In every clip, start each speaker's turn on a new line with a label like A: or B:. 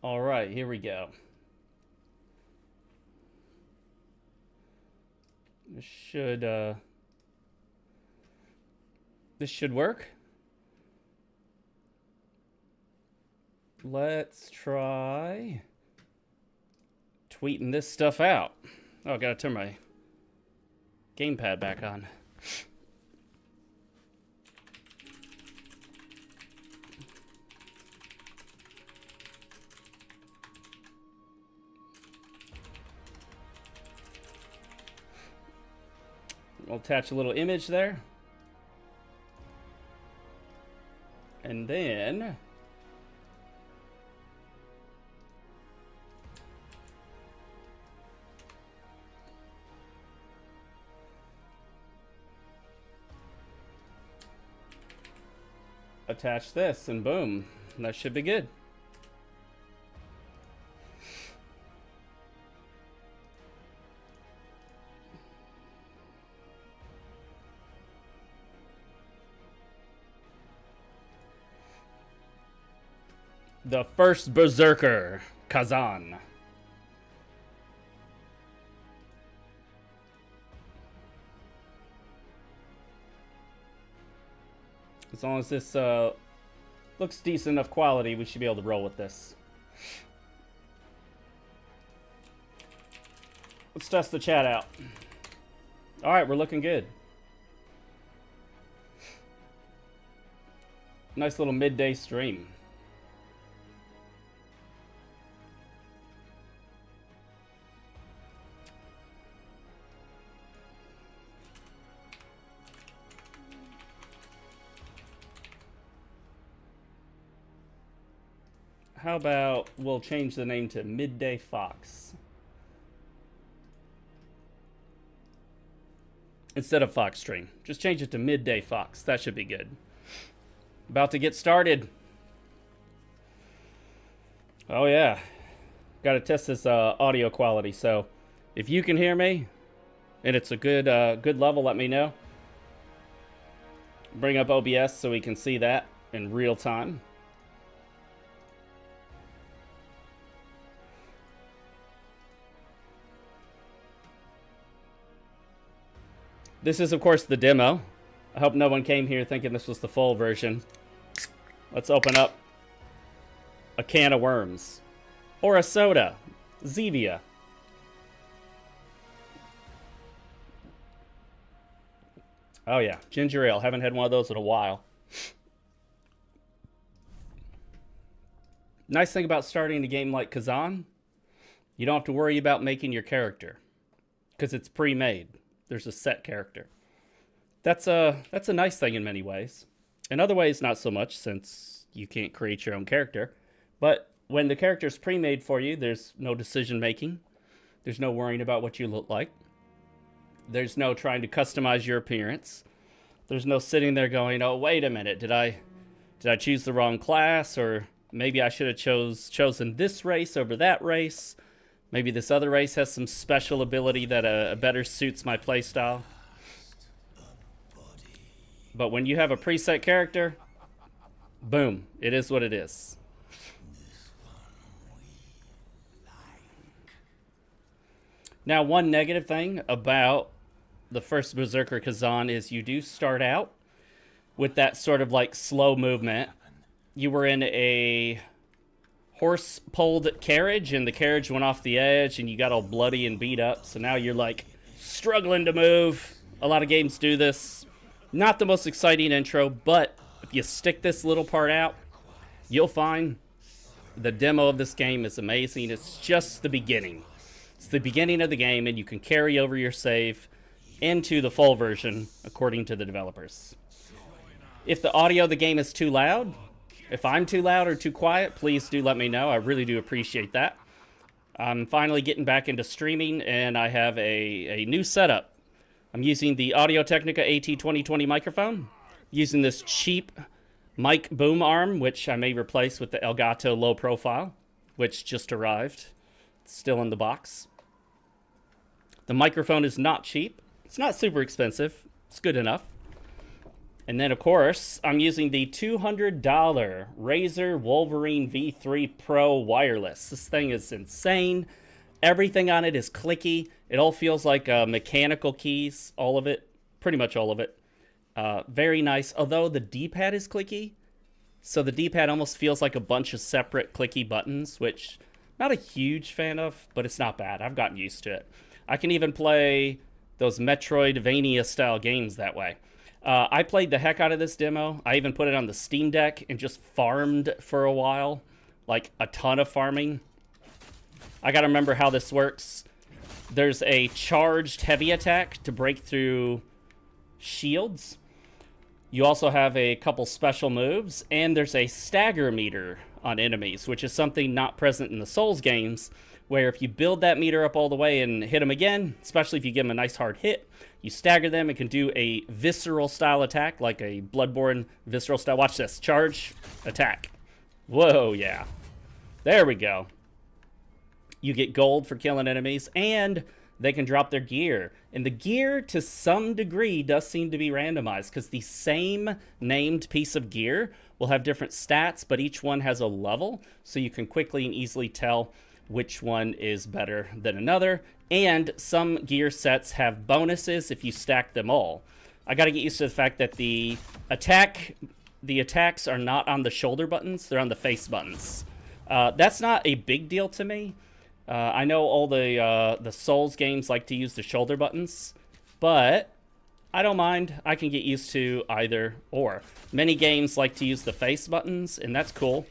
A: All right, here we go. This should work. Let's try tweeting this stuff out. Oh, I gotta turn my gamepad back on. We'll attach a little image there. And then attach this, and boom, that should be good. The first Berserker, Khazan. As long as this looks decent enough quality, we should be able to roll with this. Let's test the chat out. All right, we're looking good. Nice little midday stream. How about we'll change the name to Midday Foxx instead of Fox Stream. Just change it to Midday Foxx. That should be good. About to get started. Oh yeah, got to test this audio quality. So if you can hear me and it's a good good level, let me know. Bring up OBS so we can see that in real time. This is, of course, the demo. I hope no one came here thinking this was the full version. Let's open up a can of worms. Or a soda. Zevia. Oh, yeah. Ginger ale. Haven't had one of those in a while. Nice thing about starting a game like Khazan, you don't have to worry about making your character. Because it's pre-made. There's a set character. That's a nice thing in many ways. In other ways, not so much, since you can't create your own character. But when the character's pre-made for you, there's no decision making. There's no worrying about what you look like. There's no trying to customize your appearance. There's no sitting there going, oh, wait a minute, did I choose the wrong class? Or maybe I should have chosen this race over that race. Maybe this other race has some special ability that better suits my playstyle. But when you have a preset character, boom, it is what it is. Now, one negative thing about the first Berserker Khazan is you do start out with that sort of like slow movement. You were in a horse-pulled carriage, and the carriage went off the edge, and you got all bloody and beat up. So now you're like struggling to move. A lot of games do this. Not the most exciting intro, but if you stick this little part out, you'll find the demo of this game is amazing. It's just the beginning. It's the beginning of the game, and you can carry over your save into the full version, according to the developers. If the audio of the game is too loud, if I'm too loud or too quiet, please do let me know. I really do appreciate that. I'm finally getting back into streaming, and I have a new setup. I'm using the Audio-Technica AT2020 microphone, using this cheap mic boom arm, which I may replace with the Elgato low profile, which just arrived. It's still in the box. The microphone is not cheap. It's not super expensive. It's good enough. And then, of course, I'm using the $200 Razer Wolverine V3 Pro wireless. This thing is insane. Everything on it is clicky. It all feels like mechanical keys, all of it, pretty much all of it. Very nice, although the D-pad is clicky. So the D-pad almost feels like a bunch of separate clicky buttons, which not a huge fan of, but it's not bad. I've gotten used to it. I can even play those Metroidvania-style games that way. I played the heck out of this demo. I even put it on the Steam Deck and just farmed for a while. Like, a ton of farming. I gotta remember how this works. There's a charged heavy attack to break through shields. You also have a couple special moves, and there's a stagger meter on enemies, which is something not present in the Souls games, where if you build that meter up all the way and hit them again, especially if you give them a nice hard hit, you stagger them and can do a visceral style attack, like a Bloodborne visceral style. Watch this. Charge, attack. Whoa, yeah. There we go. You get gold for killing enemies, and they can drop their gear. And the gear, to some degree, does seem to be randomized, because the same named piece of gear will have different stats, but each one has a level, so you can quickly and easily tell which one is better than another. And some gear sets have bonuses if you stack them all. I gotta get used to the fact that the attacks are not on the shoulder buttons, they're on the face buttons. That's not a big deal to me. I know all the Souls games like to use the shoulder buttons, but I don't mind. I can get used to either or. Many games like to use the face buttons, and that's cool.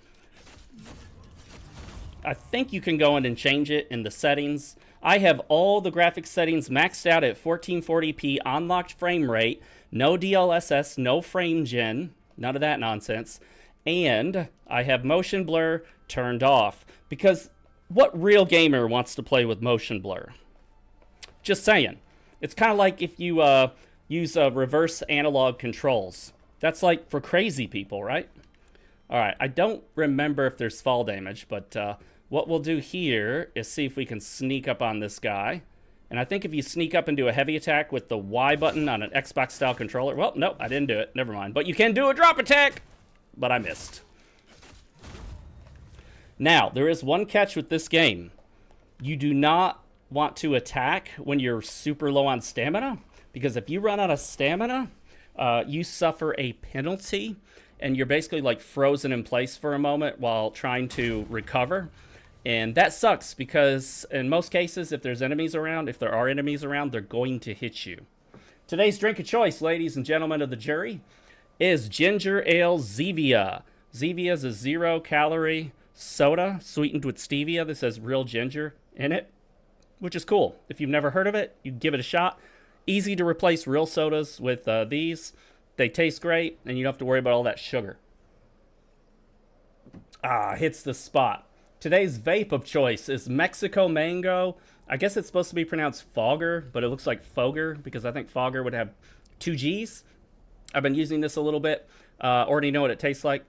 A: I think you can go in and change it in the settings. I have all the graphics settings maxed out at 1440p unlocked frame rate, no DLSS, no frame gen, none of that nonsense, and I have motion blur turned off, because what real gamer wants to play with motion blur? Just saying. It's kind of like if you use reverse analog controls. That's like for crazy people, right? All right, I don't remember if there's fall damage, but what we'll do here is see if we can sneak up on this guy. And I think if you sneak up and do a heavy attack with the Y button on an Xbox-style controller... Well, nope, I didn't do it. Never mind. But you can do a drop attack! But I missed. Now, there is one catch with this game. You do not want to attack when you're super low on stamina, because if you run out of stamina, you suffer a penalty, and you're basically like frozen in place for a moment while trying to recover. And that sucks, because in most cases, if there's enemies around, if there are enemies around, they're going to hit you. Today's drink of choice, ladies and gentlemen of the jury, is Ginger Ale Zevia. Zevia is a 0-calorie soda sweetened with stevia. This has real ginger in it, which is cool. If you've never heard of it, you give it a shot. Easy to replace real sodas with these. They taste great, and you don't have to worry about all that sugar. Hits the spot. Today's vape of choice is Mexico Mango. I guess it's supposed to be pronounced Fogger, but it looks like Fogger, because I think Fogger would have 2 G's. I've been using this a little bit. Already know what it tastes like.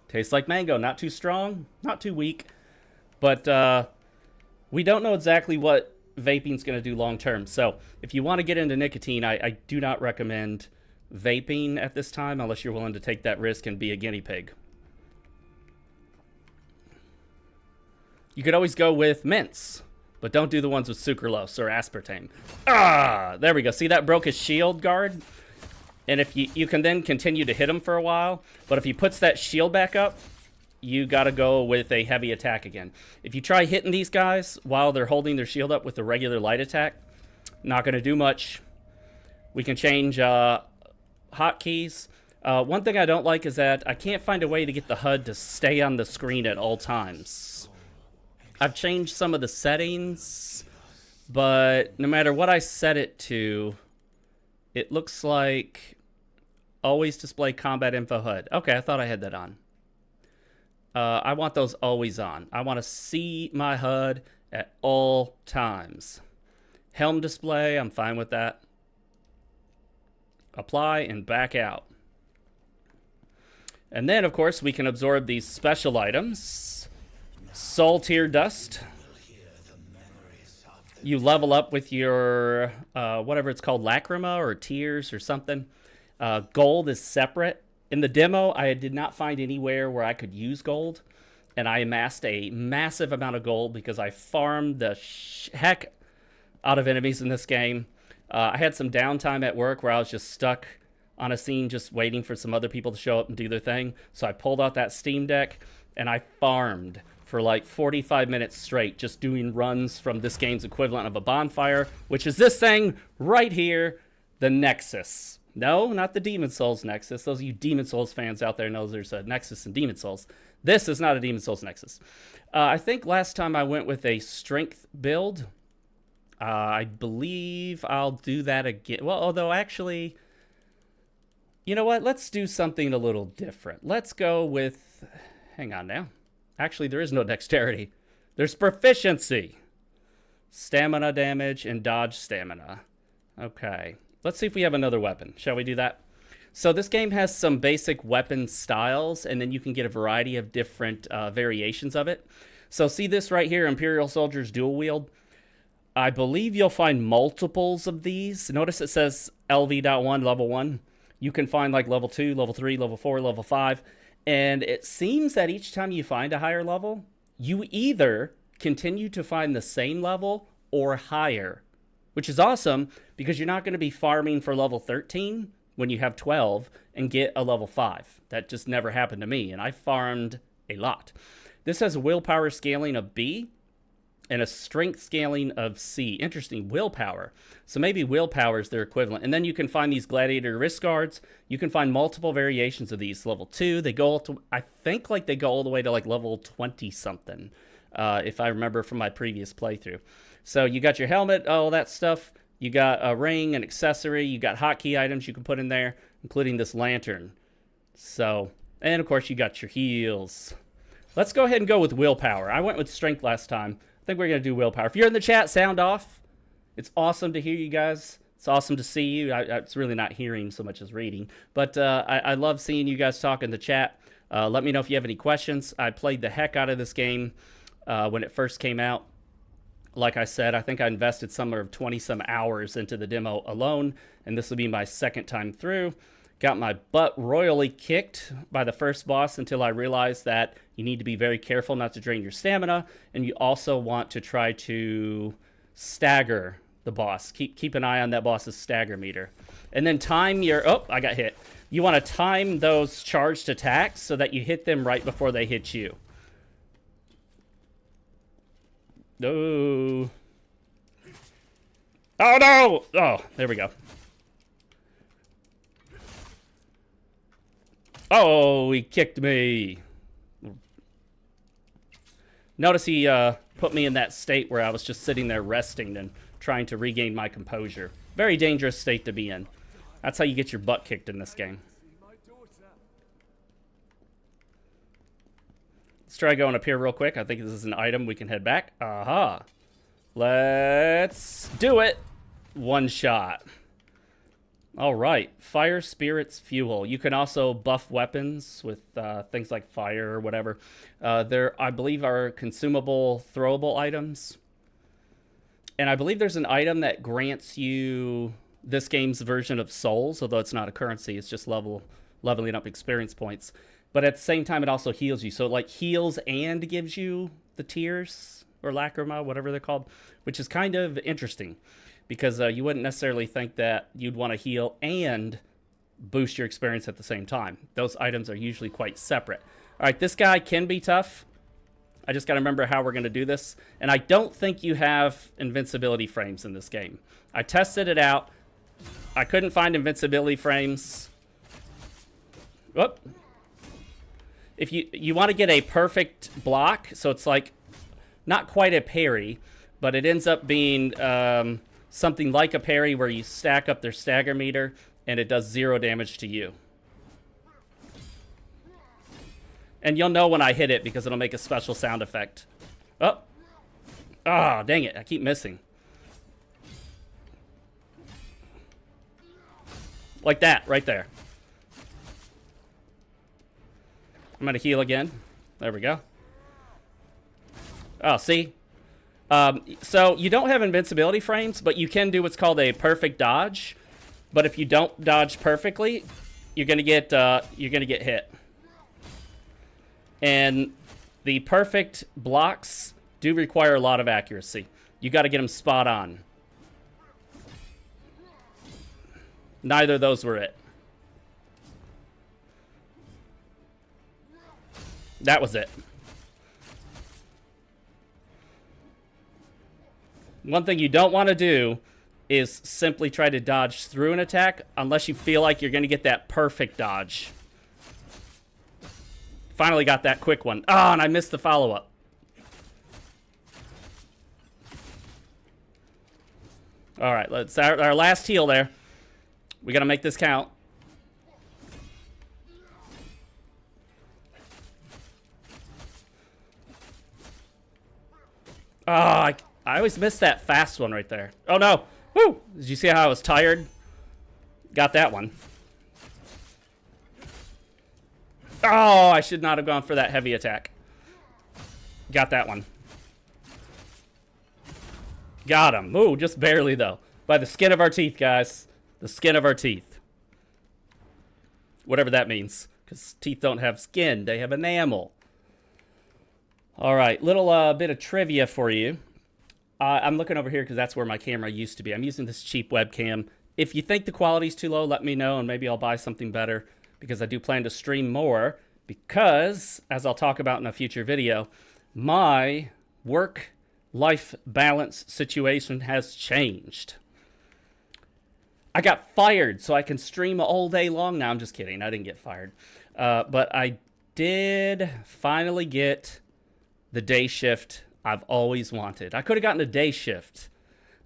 A: Tastes like mango. Not too strong, not too weak. But we don't know exactly what vaping's going to do long term. So if you want to get into nicotine, I do not recommend vaping at this time unless you're willing to take that risk and be a guinea pig. You could always go with mints, but don't do the ones with sucralose or aspartame. There we go. See, that broke his shield guard? And if you can then continue to hit him for a while, but if he puts that shield back up, you gotta go with a heavy attack again. If you try hitting these guys while they're holding their shield up with a regular light attack, not gonna do much. We can change hotkeys. One thing I don't like is that I can't find a way to get the HUD to stay on the screen at all times. I've changed some of the settings, but no matter what I set it to, it looks like always display combat info HUD. Okay, I thought I had that on. I want those always on. I want to see my HUD at all times. Helm display, I'm fine with that. Apply and back out. And then, of course, we can absorb these special items. Soul Tear Dust. You level up with your whatever it's called, lacrima or tears or something. Gold is separate. In the demo, I did not find anywhere where I could use gold, and I amassed a massive amount of gold because I farmed the heck out of enemies in this game. I had some downtime at work where I was just stuck on a scene just waiting for some other people to show up and do their thing. So I pulled out that Steam Deck and I farmed for like 45 minutes straight, just doing runs from this game's equivalent of a bonfire, which is this thing right here, the Nexus. No, not the Demon Souls Nexus. Those of you Demon Souls fans out there know there's a Nexus in Demon Souls. This is not a Demon Souls Nexus. I think last time I went with a strength build. I believe I'll do that again. Well, although actually, you know what? Let's do something a little different. Let's go with, hang on now. Actually, there is no dexterity. There's proficiency. Stamina damage and dodge stamina. Okay. Let's see if we have another weapon. Shall we do that? So this game has some basic weapon styles, and then you can get a variety of different variations of it. So see this right here, Imperial Soldiers Dual Wield. I believe you'll find multiples of these. Notice it says LV.1, level 1. You can find like level 2, level 3, level 4, level 5. And it seems that each time you find a higher level, you either continue to find the same level or higher, which is awesome because you're not going to be farming for level 13 when you have 12 and get a level 5. That just never happened to me, and I farmed a lot. This has a willpower scaling of B and a strength scaling of C. Interesting, willpower. So maybe willpower is their equivalent. And then you can find these gladiator wrist guards. You can find multiple variations of these. Level 2, they go to, I think like they go all the way to like level 20 something, if I remember from my previous playthrough. So you got your helmet, all that stuff. You got a ring, an accessory. You got hotkey items you can put in there, including this lantern. So, and of course you got your heals. Let's go ahead and go with willpower. I went with strength last time. I think we're going to do willpower. If you're in the chat, sound off. It's awesome to hear you guys. It's awesome to see you. It's really not hearing so much as reading. But I love seeing you guys talk in the chat. Let me know if you have any questions. I played the heck out of this game when it first came out. Like I said, I think I invested somewhere of 20-some hours into the demo alone. And this will be my second time through. Got my butt royally kicked by the first boss until I realized that you need to be very careful not to drain your stamina, and you also want to try to stagger the boss. Keep an eye on that boss's stagger meter. And then time your... Oh, I got hit. You want to time those charged attacks so that you hit them right before they hit you. No. Oh, no! Oh, there we go. Oh, he kicked me. Notice he put me in that state where I was just sitting there resting and trying to regain my composure. Very dangerous state to be in. That's how you get your butt kicked in this game. Let's try going up here real quick. I think this is an item. We can head back. Aha. Let's do it. One shot. All right, Fire Spirit's Fuel. You can also buff weapons with things like fire or whatever. There, I believe, are consumable, throwable items. And I believe there's an item that grants you this game's version of souls, although it's not a currency. It's just leveling up experience points. But at the same time, it also heals you. So it like heals and gives you the tears or lacrima, whatever they're called, which is kind of interesting. Because you wouldn't necessarily think that you'd want to heal and boost your experience at the same time. Those items are usually quite separate. All right, this guy can be tough. I just got to remember how we're going to do this. And I don't think you have invincibility frames in this game. I tested it out. I couldn't find invincibility frames. Whoop. If you want to get a perfect block, so it's like not quite a parry, but it ends up being... something like a parry where you stack up their stagger meter and it does 0 damage to you. And you'll know when I hit it because it'll make a special sound effect. Oh. Ah, dang it. I keep missing. Like that, right there. I'm going to heal again. There we go. Oh, see? So you don't have invincibility frames, but you can do what's called a perfect dodge. But if you don't dodge perfectly, you're gonna get hit. And the perfect blocks do require a lot of accuracy. You got to get them spot on. Neither of those were it. That was it. One thing you don't want to do is simply try to dodge through an attack unless you feel like you're going to get that perfect dodge. Finally got that quick one. Oh, and I missed the follow-up. All right, let's our last heal there. We got to make this count. Oh, I always miss that fast one right there. Oh, no. Woo! Did you see how I was tired? Got that one. Oh, I should not have gone for that heavy attack. Got that one. Got him. Ooh, just barely, though. By the skin of our teeth, guys. The skin of our teeth. Whatever that means. Because teeth don't have skin. They have enamel. All right. Little bit of trivia for you. I'm looking over here because that's where my camera used to be. I'm using this cheap webcam. If you think the quality's too low, let me know, and maybe I'll buy something better. Because I do plan to stream more. Because, as I'll talk about in a future video, my work-life balance situation has changed. I got fired, so I can stream all day long now. I'm just kidding. I didn't get fired. But I did finally get the day shift I've always wanted. I could have gotten a day shift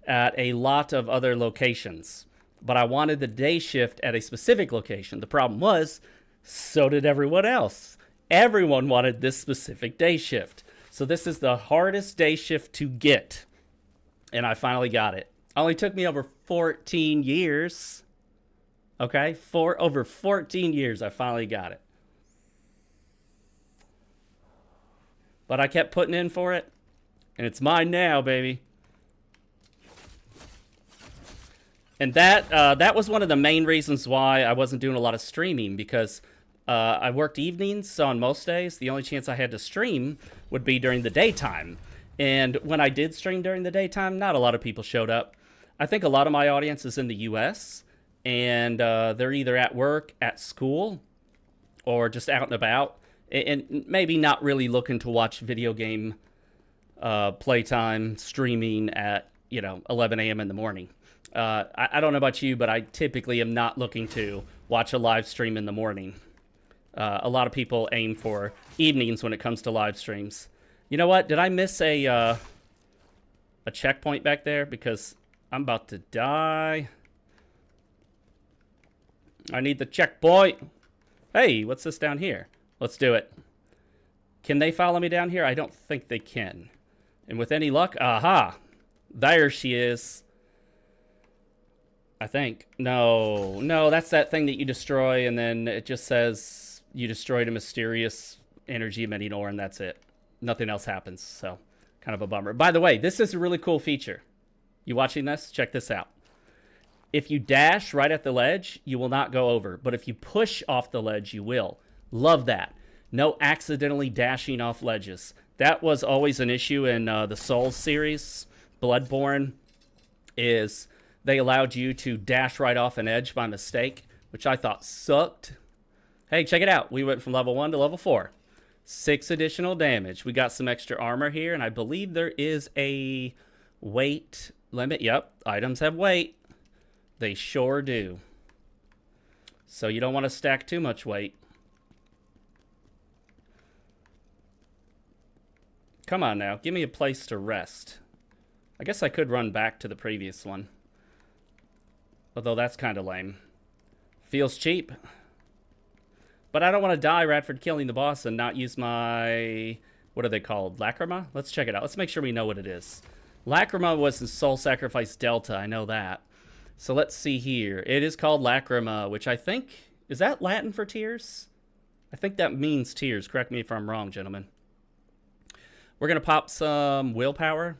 A: at a lot of other locations. But I wanted the day shift at a specific location. The problem was, so did everyone else. Everyone wanted this specific day shift. So this is the hardest day shift to get. And I finally got it. Only took me over 14 years. Okay? Over 14 years, I finally got it. But I kept putting in for it. And it's mine now, baby. And that was one of the main reasons why I wasn't doing a lot of streaming, because I worked evenings, so on most days, the only chance I had to stream would be during the daytime. And when I did stream during the daytime, not a lot of people showed up. I think a lot of my audience is in the U.S., and they're either at work, at school, or just out and about, and maybe not really looking to watch video game playtime streaming at, 11 a.m. in the morning. I don't know about you, but I typically am not looking to watch a live stream in the morning. A lot of people aim for evenings when it comes to live streams. You know what? Did I miss a checkpoint back there? Because I'm about to die. I need the checkpoint. Hey, what's this down here? Let's do it. Can they follow me down here? I don't think they can. And with any luck, aha. There she is. I think. No, that's that thing that you destroy, and then it just says you destroyed a mysterious energy emitting ore, and that's it. Nothing else happens, so kind of a bummer. By the way, this is a really cool feature. You watching this? Check this out. If you dash right at the ledge, you will not go over, but if you push off the ledge, you will. Love that. No accidentally dashing off ledges. That was always an issue in the Souls series. Bloodborne is they allowed you to dash right off an edge by mistake, which I thought sucked. Hey, check it out. We went from level 1 to level 4. 6 additional damage. We got some extra armor here, and I believe there is a weight limit. Yep, items have weight. They sure do. So you don't want to stack too much weight. Come on now, give me a place to rest. I guess I could run back to the previous one. Although that's kind of lame. Feels cheap. But I don't want to die right for killing the boss and not use my... What are they called? Lacrima? Let's check it out. Let's make sure we know what it is. Lacrima was in Soul Sacrifice Delta. I know that. So let's see here. It is called Lacrima, which I think... Is that Latin for tears? I think that means tears. Correct me if I'm wrong, gentlemen. We're going to pop some willpower.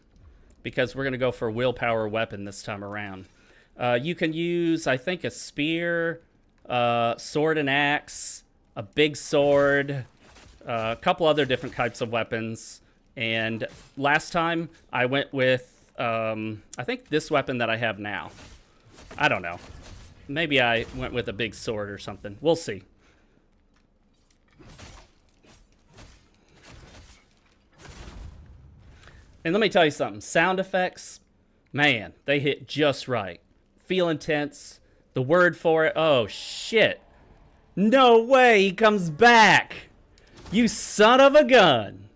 A: because we're going to go for willpower weapon this time around. You can use, I think, a spear, sword and axe, a big sword, a couple other different types of weapons. And last time I went with, I think this weapon that I have now. I don't know. Maybe I went with a big sword or something. We'll see. And let me tell you something. Sound effects, man, they hit just right. Feel intense. The word for it. Oh, shit. No way he comes back. You son of a gun.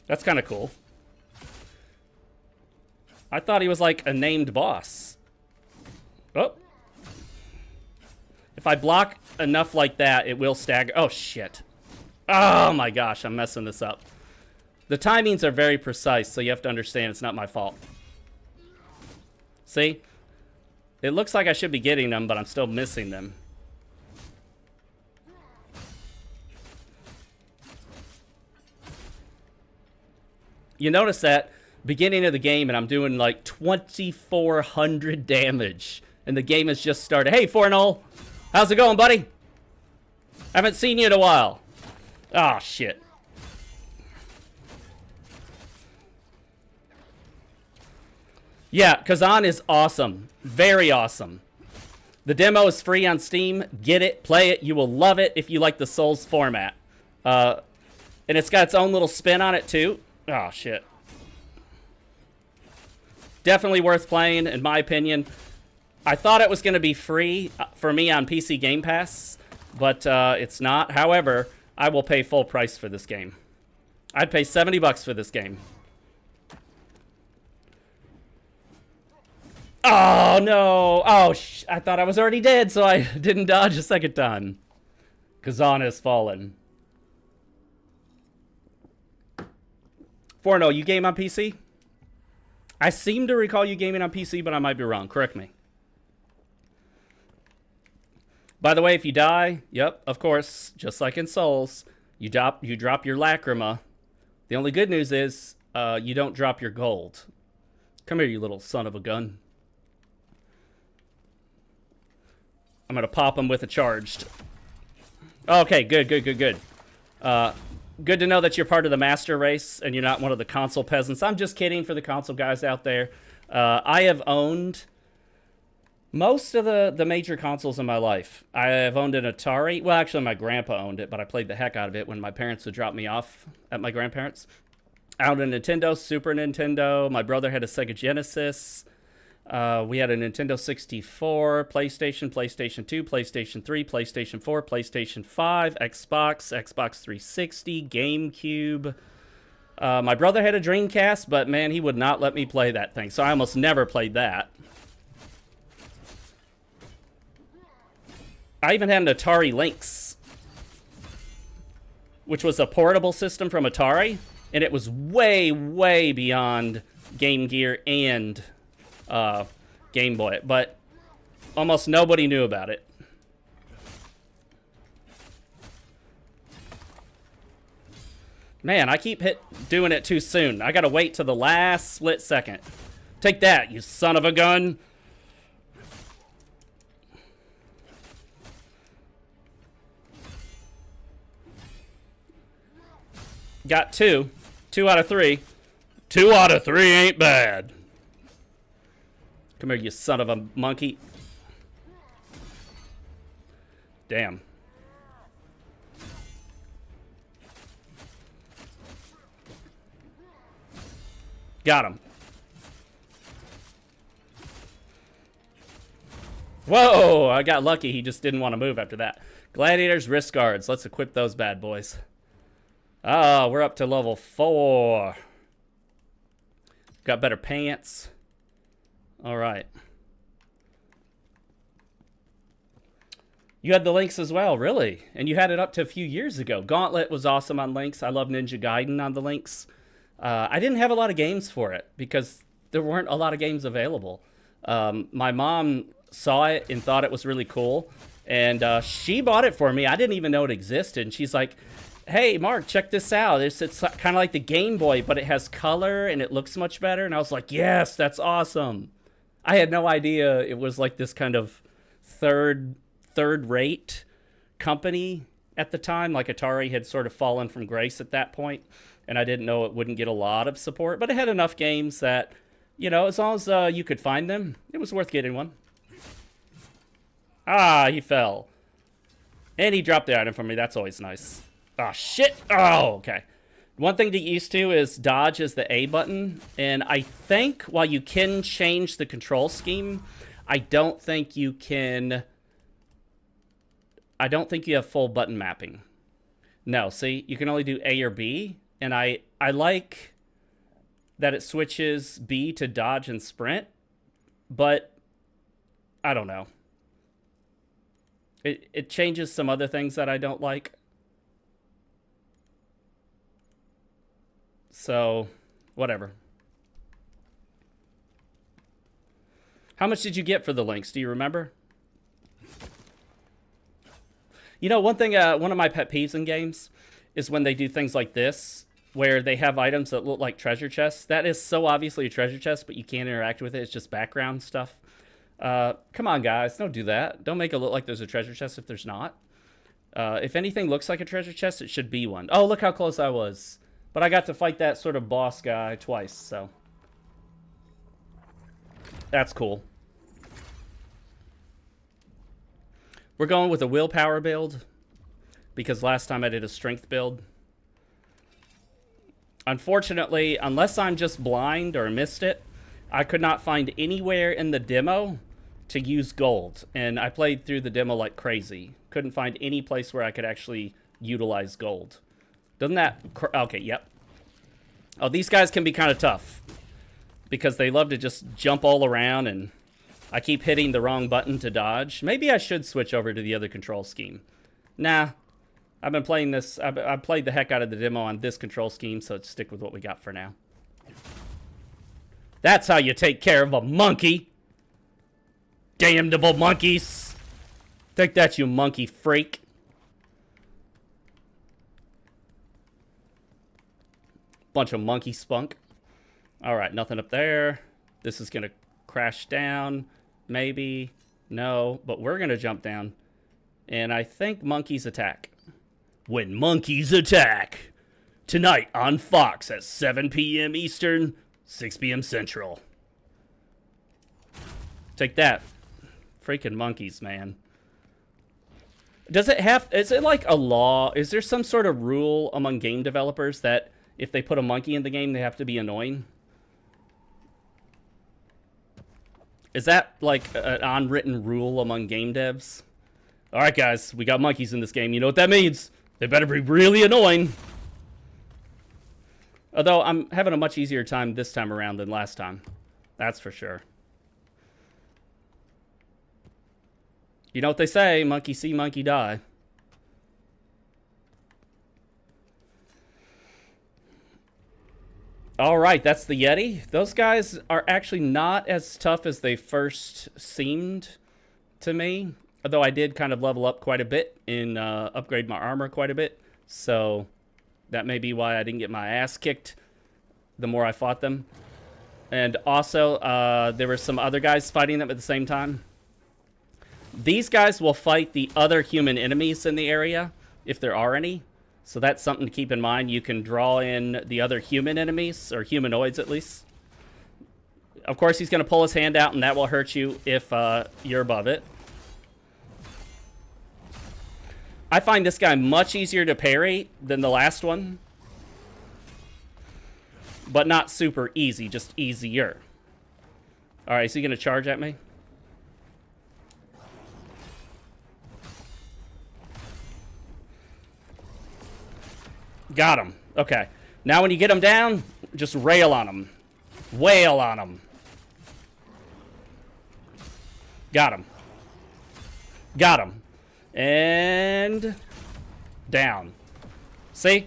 A: That's kind of cool. I thought he was like a named boss. Oh. If I block enough like that, it will stagger. Oh, shit. Oh, my gosh. I'm messing this up. The timings are very precise, so you have to understand it's not my fault. See? It looks like I should be getting them, but I'm still missing them. You notice that beginning of the game, and I'm doing like 2,400 damage, and the game has just started. Hey, 4-0. How's it going, buddy? Haven't seen you in a while. Oh, shit. Yeah, Khazan is awesome. Very awesome. The demo is free on Steam. Get it, play it. You will love it if you like the Souls format. And it's got its own little spin on it, too. Oh, shit. Definitely worth playing, in my opinion. I thought it was going to be free for me on PC Game Pass, but it's not. However, I will pay full price for this game. I'd pay $70 for this game. Oh, no. Oh, I thought I was already dead, so I didn't dodge a second time. Khazan has fallen. 4-0, you game on PC? I seem to recall you gaming on PC, but I might be wrong. Correct me. By the way, if you die, yep, of course, just like in Souls, you drop your lacrima. The only good news is you don't drop your gold. Come here, you little son of a gun. I'm going to pop him with a charged. Okay, good. Good to know that you're part of the master race and you're not one of the console peasants. I'm just kidding for the console guys out there. I have owned most of the major consoles in my life. I have owned an Atari. Well, actually, my grandpa owned it, but I played the heck out of it when my parents would drop me off at my grandparents'. I owned a Nintendo, Super Nintendo. My brother had a Sega Genesis. We had a Nintendo 64, PlayStation 2, PlayStation 3, PlayStation 4, PlayStation 5, Xbox 360, GameCube. My brother had a Dreamcast, but man, he would not let me play that thing, so I almost never played that. I even had an Atari Lynx, which was a portable system from Atari, and it was way, way beyond Game Gear and Game Boy, but almost nobody knew about it. Man, I keep doing it too soon. I gotta wait till the last split second. Take that, you son of a gun. Got two. 2 out of 3. 2 out of 3 ain't bad. Come here, you son of a monkey. Damn. Got him. Whoa, I got lucky. He just didn't want to move after that. Gladiators, wrist guards. Let's equip those bad boys. Oh, we're up to level 4. Got better pants. All right. You had the Lynx as well, really? And you had it up to a few years ago. Gauntlet was awesome on Lynx. I love Ninja Gaiden on the Lynx. I didn't have a lot of games for it because there weren't a lot of games available. My mom saw it and thought it was really cool. And she bought it for me. I didn't even know it existed. And she's like, hey, Mark, check this out. It's kind of like the Game Boy, but it has color and it looks much better. And I was like, yes, that's awesome. I had no idea it was like this kind of third-rate company at the time. Like Atari had sort of fallen from grace at that point, and I didn't know it wouldn't get a lot of support. But it had enough games that, you know, as long as you could find them, it was worth getting one. Ah, he fell. And he dropped the item from me. That's always nice. Oh, shit. Oh, okay. One thing to get used to is dodge is the A button. And I think while you can change the control scheme, I don't think you can... I don't think you have full button mapping. No, see? You can only do A or B. And I like that it switches B to dodge and sprint. But I don't know. It changes some other things that I don't like. So, whatever. How much did you get for the links? Do you remember? You know, one thing, one of my pet peeves in games is when they do things like this, where they have items that look like treasure chests. That is so obviously a treasure chest, but you can't interact with it. It's just background stuff. Come on, guys. Don't do that. Don't make it look like there's a treasure chest if there's not. If anything looks like a treasure chest, it should be one. Oh, look how close I was. But I got to fight that sort of boss guy twice, so. That's cool. We're going with a willpower build, because last time I did a strength build. Unfortunately, unless I'm just blind or missed it, I could not find anywhere in the demo to use gold. And I played through the demo like crazy. Couldn't find any place where I could actually utilize gold. Doesn't that... Okay, yep. Oh, these guys can be kind of tough, because they love to just jump all around, and I keep hitting the wrong button to dodge. Maybe I should switch over to the other control scheme. Nah. I've been playing this... I played the heck out of the demo on this control scheme, so let's stick with what we got for now. That's how you take care of a monkey. Damnable monkeys. Take that, you monkey freak. Bunch of monkey spunk. Alright, nothing up there. This is going to crash down. Maybe. No. But we're going to jump down. And I think monkeys attack. When monkeys attack. Tonight on Fox at 7 p.m. Eastern, 6 p.m. Central. Take that. Freaking monkeys, man. Does it have... Is it like a law? Is there some sort of rule among game developers that if they put a monkey in the game, they have to be annoying? Is that like an unwritten rule among game devs? Alright, guys. We got monkeys in this game. You know what that means? They better be really annoying. Although, I'm having a much easier time this time around than last time. That's for sure. You know what they say, monkey see, monkey die. Alright, that's the Yeti. Those guys are actually not as tough as they first seemed to me. Although I did kind of level up quite a bit and upgrade my armor quite a bit. So that may be why I didn't get my ass kicked the more I fought them. And also, there were some other guys fighting them at the same time. These guys will fight the other human enemies in the area, if there are any. So that's something to keep in mind. You can draw in the other human enemies, or humanoids at least. Of course, he's going to pull his hand out, and that will hurt you if you're above it. I find this guy much easier to parry than the last one. But not super easy, just easier. Alright, is he going to charge at me? Got him. Okay. Now when you get him down, just rail on him. Wail on him. Got him. Got him. And down. See?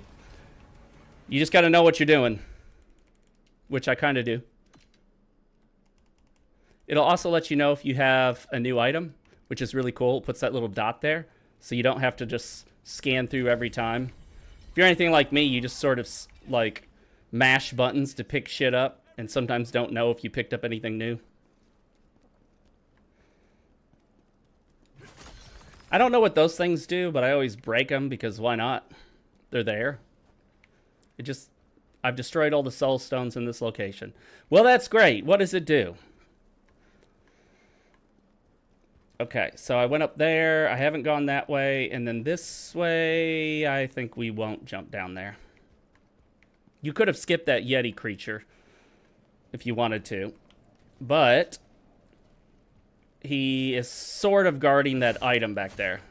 A: You just got to know what you're doing. Which I kind of do. It'll also let you know if you have a new item, which is really cool. It puts that little dot there, so you don't have to just scan through every time If you're anything like me, you just sort of like mash buttons to pick shit up and sometimes don't know if you picked up anything new. I don't know what those things do, but I always break them because why not? They're there. I've destroyed all the soul stones in this location. Well, that's great. What does it do? Okay, so I went up there. I haven't gone that way. And then this way, I think we won't jump down there. You could have skipped that Yeti creature if you wanted to. But he is sort of guarding that item back there.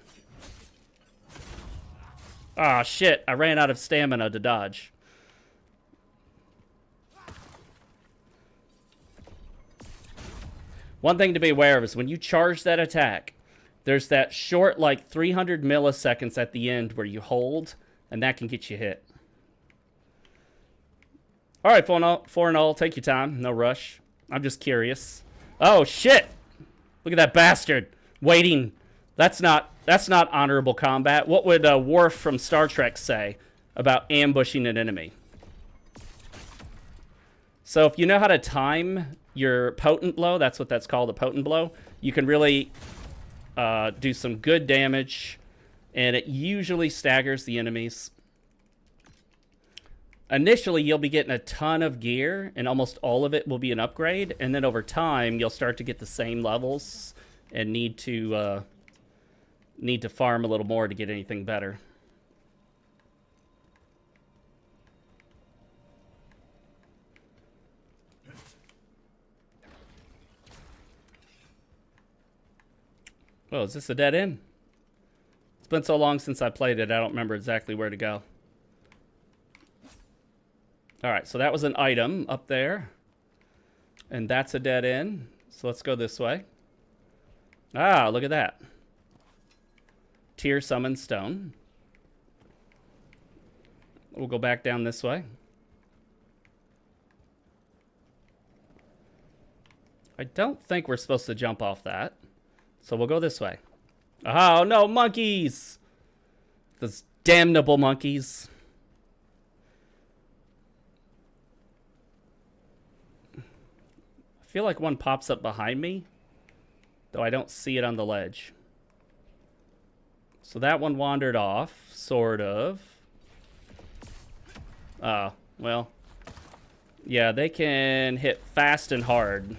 A: Ah, shit. I ran out of stamina to dodge. One thing to be aware of is when you charge that attack, there's that short, like, 300 milliseconds at the end where you hold, and that can get you hit. All right, 4-0, take your time. No rush. I'm just curious. Oh, shit! Look at that bastard waiting. That's not honorable combat. What would Worf from Star Trek say about ambushing an enemy? So if you know how to time your potent blow, that's what that's called, a potent blow, you can really do some good damage, and it usually staggers the enemies. Initially, you'll be getting a ton of gear, and almost all of it will be an upgrade, and then over time, you'll start to get the same levels and need to farm a little more to get anything better. Oh, is this a dead end? It's been so long since I played it, I don't remember exactly where to go. Alright, so that was an item up there. And that's a dead end. So let's go this way. Ah, look at that. Tear Summon Stone. We'll go back down this way. I don't think we're supposed to jump off that. So we'll go this way. Oh, no, monkeys! Those damnable monkeys. I feel like one pops up behind me, though I don't see it on the ledge. So that one wandered off, sort of. Oh, well. Yeah, they can hit fast and hard.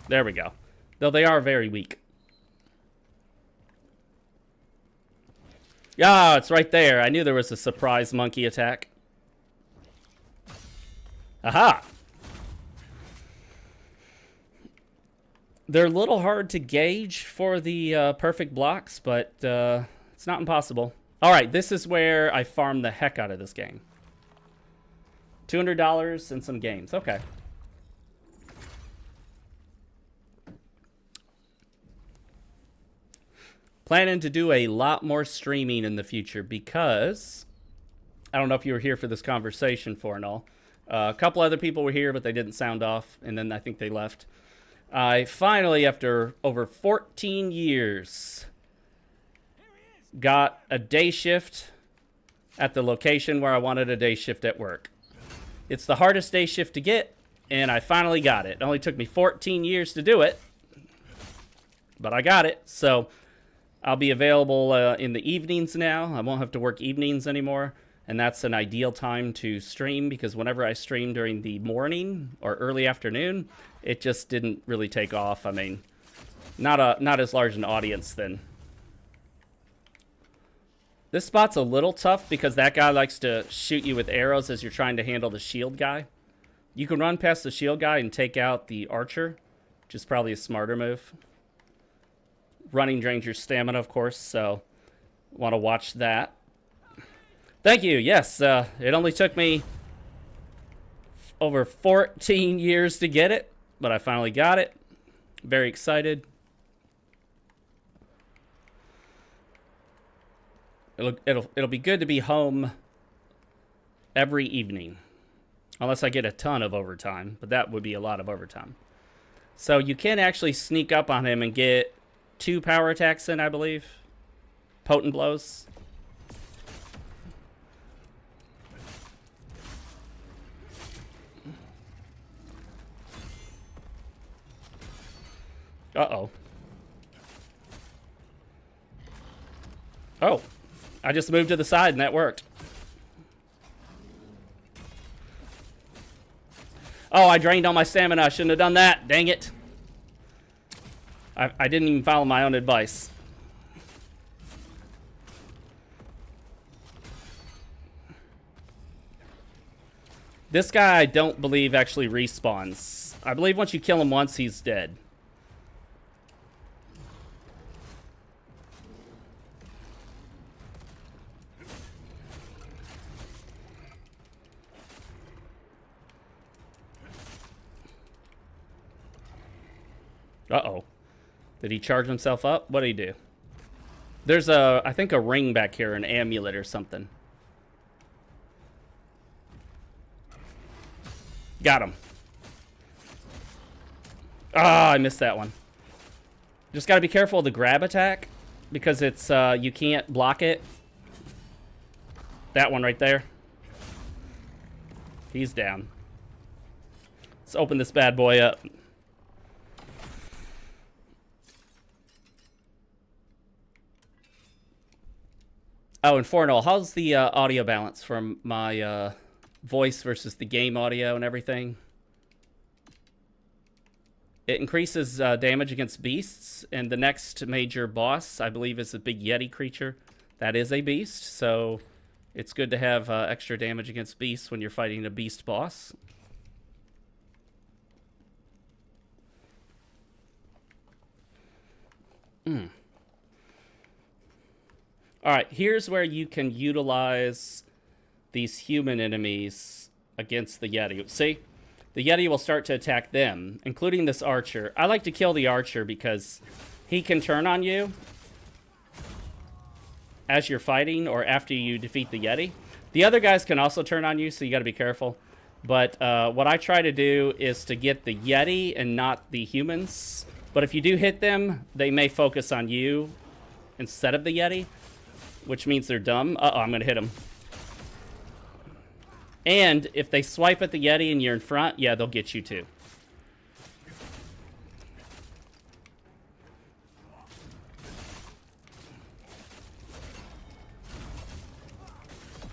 A: There we go. Though they are very weak. Yeah, it's right there. I knew there was a surprise monkey attack. Aha! They're a little hard to gauge for the perfect blocks, but it's not impossible. All right, this is where I farm the heck out of this game. $200 and some games. Okay. Planning to do a lot more streaming in the future because I don't know if you were here for this conversation for and all. A couple other people were here, but they didn't sound off, and then I think they left. I finally, after over 14 years, got a day shift at the location where I wanted a day shift at work. It's the hardest day shift to get, and I finally got it. It only took me 14 years to do it, but I got it. So I'll be available in the evenings now. I won't have to work evenings anymore. And that's an ideal time to stream because whenever I stream during the morning or early afternoon, it just didn't really take off. I mean, not as large an audience then. This spot's a little tough because that guy likes to shoot you with arrows as you're trying to handle the shield guy. You can run past the shield guy and take out the archer, which is probably a smarter move. Running drains your stamina, of course, so want to watch that. Thank you. Yes, it only took me over 14 years to get it, but I finally got it. Very excited. It'll be good to be home every evening, unless I get a ton of overtime, but that would be a lot of overtime. So you can actually sneak up on him and get 2 power attacks in, I believe. Potent blows. Uh-oh. Oh. I just moved to the side and that worked. Oh, I drained all my stamina. I shouldn't have done that. Dang it. I didn't even follow my own advice. This guy, I don't believe, actually respawns. I believe once you kill him once, he's dead. Uh-oh. Did he charge himself up? What did he do? There's a, I think, a ring back here, an amulet or something. Got him. Ah, I missed that one. Just got to be careful of the grab attack because it's, you can't block it. That one right there. He's down. Let's open this bad boy up. Oh, and Fornal, how's the audio balance from my voice versus the game audio and everything? It increases damage against beasts, and the next major boss, I believe, is a big Yeti creature. That is a beast, so it's good to have extra damage against beasts when you're fighting a beast boss. Alright, here's where you can utilize these human enemies against the Yeti. See? The Yeti will start to attack them, including this archer. I like to kill the archer because he can turn on you as you're fighting or after you defeat the Yeti. The other guys can also turn on you, so you got to be careful. But what I try to do is to get the Yeti and not the humans. But if you do hit them, they may focus on you instead of the Yeti, which means they're dumb. Uh-oh, I'm going to hit them. And if they swipe at the Yeti and you're in front, yeah, they'll get you too.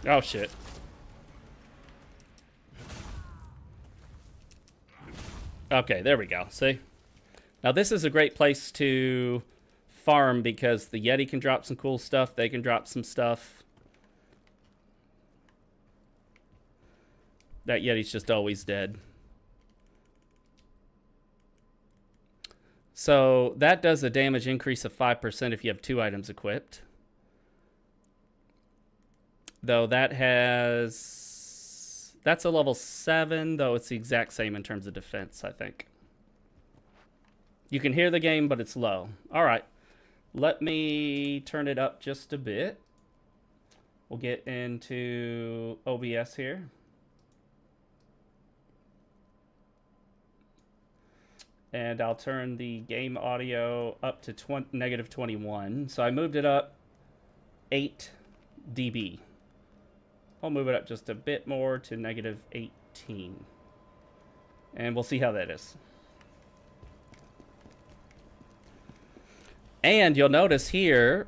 A: Oh, shit. Okay, there we go. See? Now, this is a great place to farm because the Yeti can drop some cool stuff. They can drop some stuff. That Yeti's just always dead. So that does a damage increase of 5% if you have 2 items equipped. Though that has... That's a level 7, though it's the exact same in terms of defense, I think. You can hear the game, but it's low. All right. Let me turn it up just a bit. We'll get into OBS here. And I'll turn the game audio up to -21. So I moved it up 8 dB. I'll move it up just a bit more to -18. And we'll see how that is. And you'll notice here,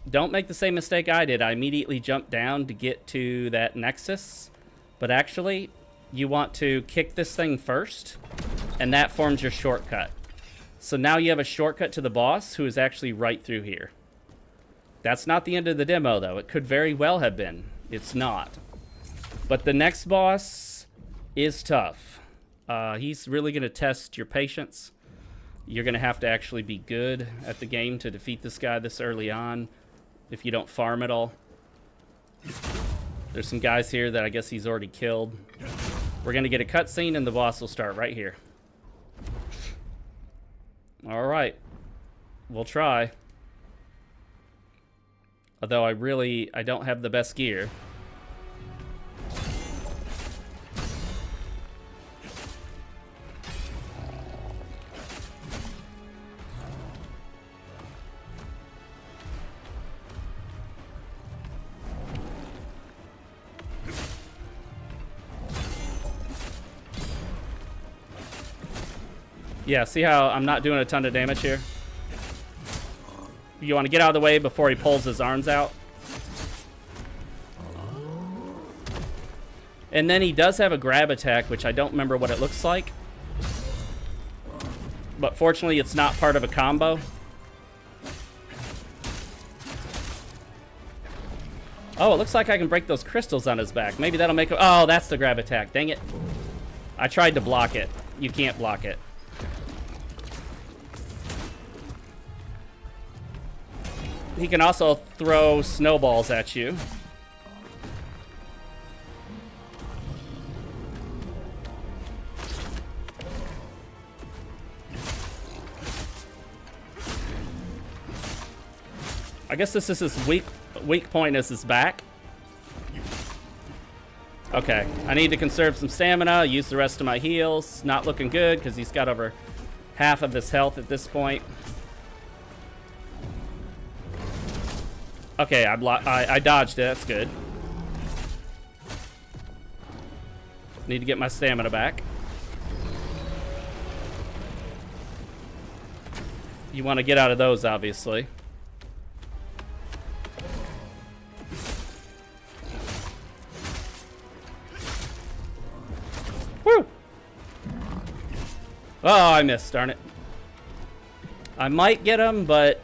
A: don't make the same mistake I did. I immediately jumped down to get to that nexus. But actually, you want to kick this thing first, and that forms your shortcut. So now you have a shortcut to the boss, who is actually right through here. That's not the end of the demo, though. It could very well have been. It's not. But the next boss is tough. He's really going to test your patience. You're going to have to actually be good at the game to defeat this guy this early on, if you don't farm at all. There's some guys here that I guess he's already killed. We're going to get a cutscene, and the boss will start right here. All right. We'll try. Although I don't have the best gear. Yeah, see how I'm not doing a ton of damage here? You want to get out of the way before he pulls his arms out. And then he does have a grab attack, which I don't remember what it looks like. But fortunately, it's not part of a combo. Oh, it looks like I can break those crystals on his back. Maybe that'll make it... Oh, that's the grab attack. Dang it. I tried to block it. You can't block it. He can also throw snowballs at you. I guess this is his weak point is his back. Okay, I need to conserve some stamina, use the rest of my heals. Not looking good because he's got over half of his health at this point. Okay, I dodged it. That's good. Need to get my stamina back. You want to get out of those, obviously. Woo! Oh, I missed, darn it. I might get him, but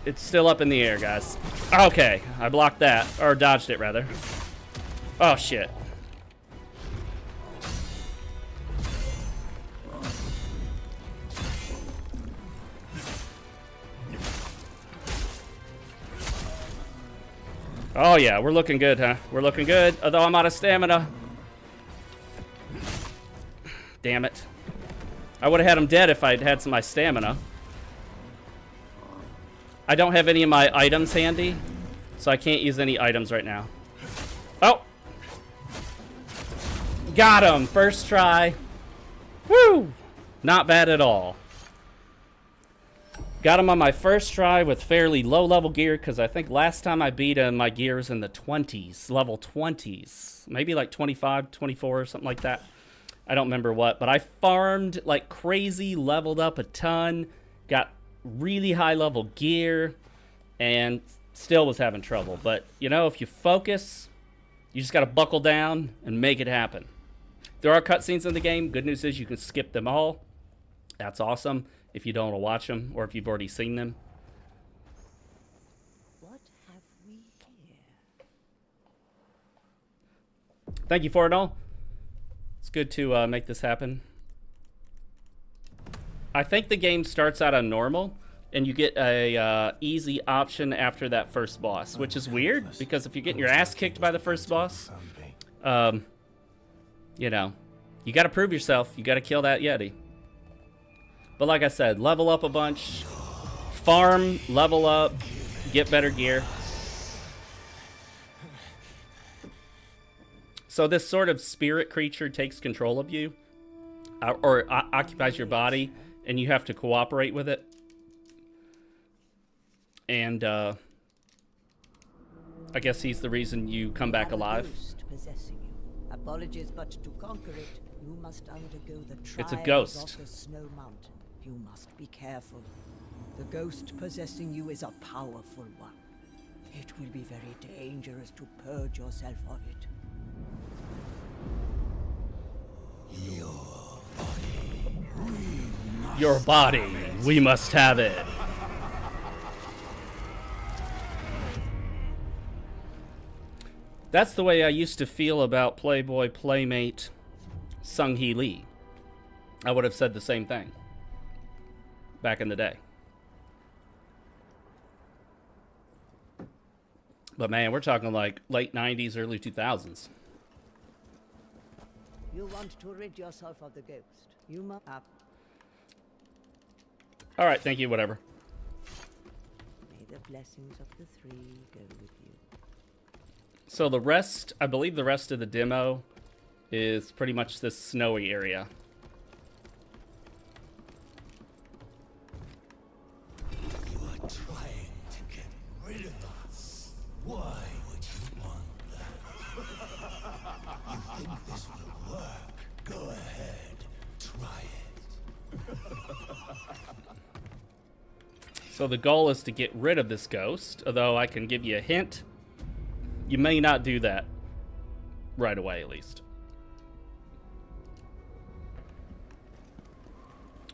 A: it's still up in the air, guys. Okay, I blocked that, or dodged it, rather. Oh, shit. Oh, yeah, we're looking good, huh? We're looking good, although I'm out of stamina. Damn it. I would have had him dead if I'd had some of my stamina. I don't have any of my items handy, so I can't use any items right now. Oh! Got him! First try. Woo! Not bad at all. Got him on my first try with fairly low level gear, because I think last time I beat him, my gear was in the 20s, level 20s. Maybe like 25, 24, or something like that. I don't remember what, but I farmed like crazy, leveled up a ton, got really high level gear, and still was having trouble. But you know, if you focus, you just got to buckle down and make it happen. There are cutscenes in the game. Good news is you can skip them all. That's awesome if you don't want to watch them or if you've already seen them.
B: What have we here?
A: Thank you for it all. It's good to make this happen. I think the game starts out on normal, and you get a easy option after that first boss, which is weird, because if you're getting your ass kicked by the first boss, you know, you got to prove yourself. You got to kill that Yeti. But like I said, level up a bunch, farm, level up, get better gear. So this sort of spirit creature takes control of you, or occupies your body, and you have to cooperate with it. And I guess he's the reason you come back alive.
B: Ghost possessing you. Apologies, but to conquer it, you must undergo the
A: It's a
B: trials
A: ghost.
B: of the Snow Mountain. You must be careful. The ghost possessing you is a powerful one. It will be very dangerous to purge yourself of it.
A: Your body, we must have it. That's the way I used to feel about Playboy Playmate Sung-Hee Lee. I would have said the same thing back in the day. But man, we're talking like late 90s, early 2000s.
B: You want to rid yourself of the ghost. You must
A: All right, thank you, whatever.
B: May the blessings of the three go with you.
A: So the rest, I believe the rest of the demo is pretty much this snowy area.
C: You are trying to get rid of us. Why would you want that? You think this will work? Go ahead, try it.
A: So the goal is to get rid of this ghost, although I can give you a hint. You may not do that right away, at least.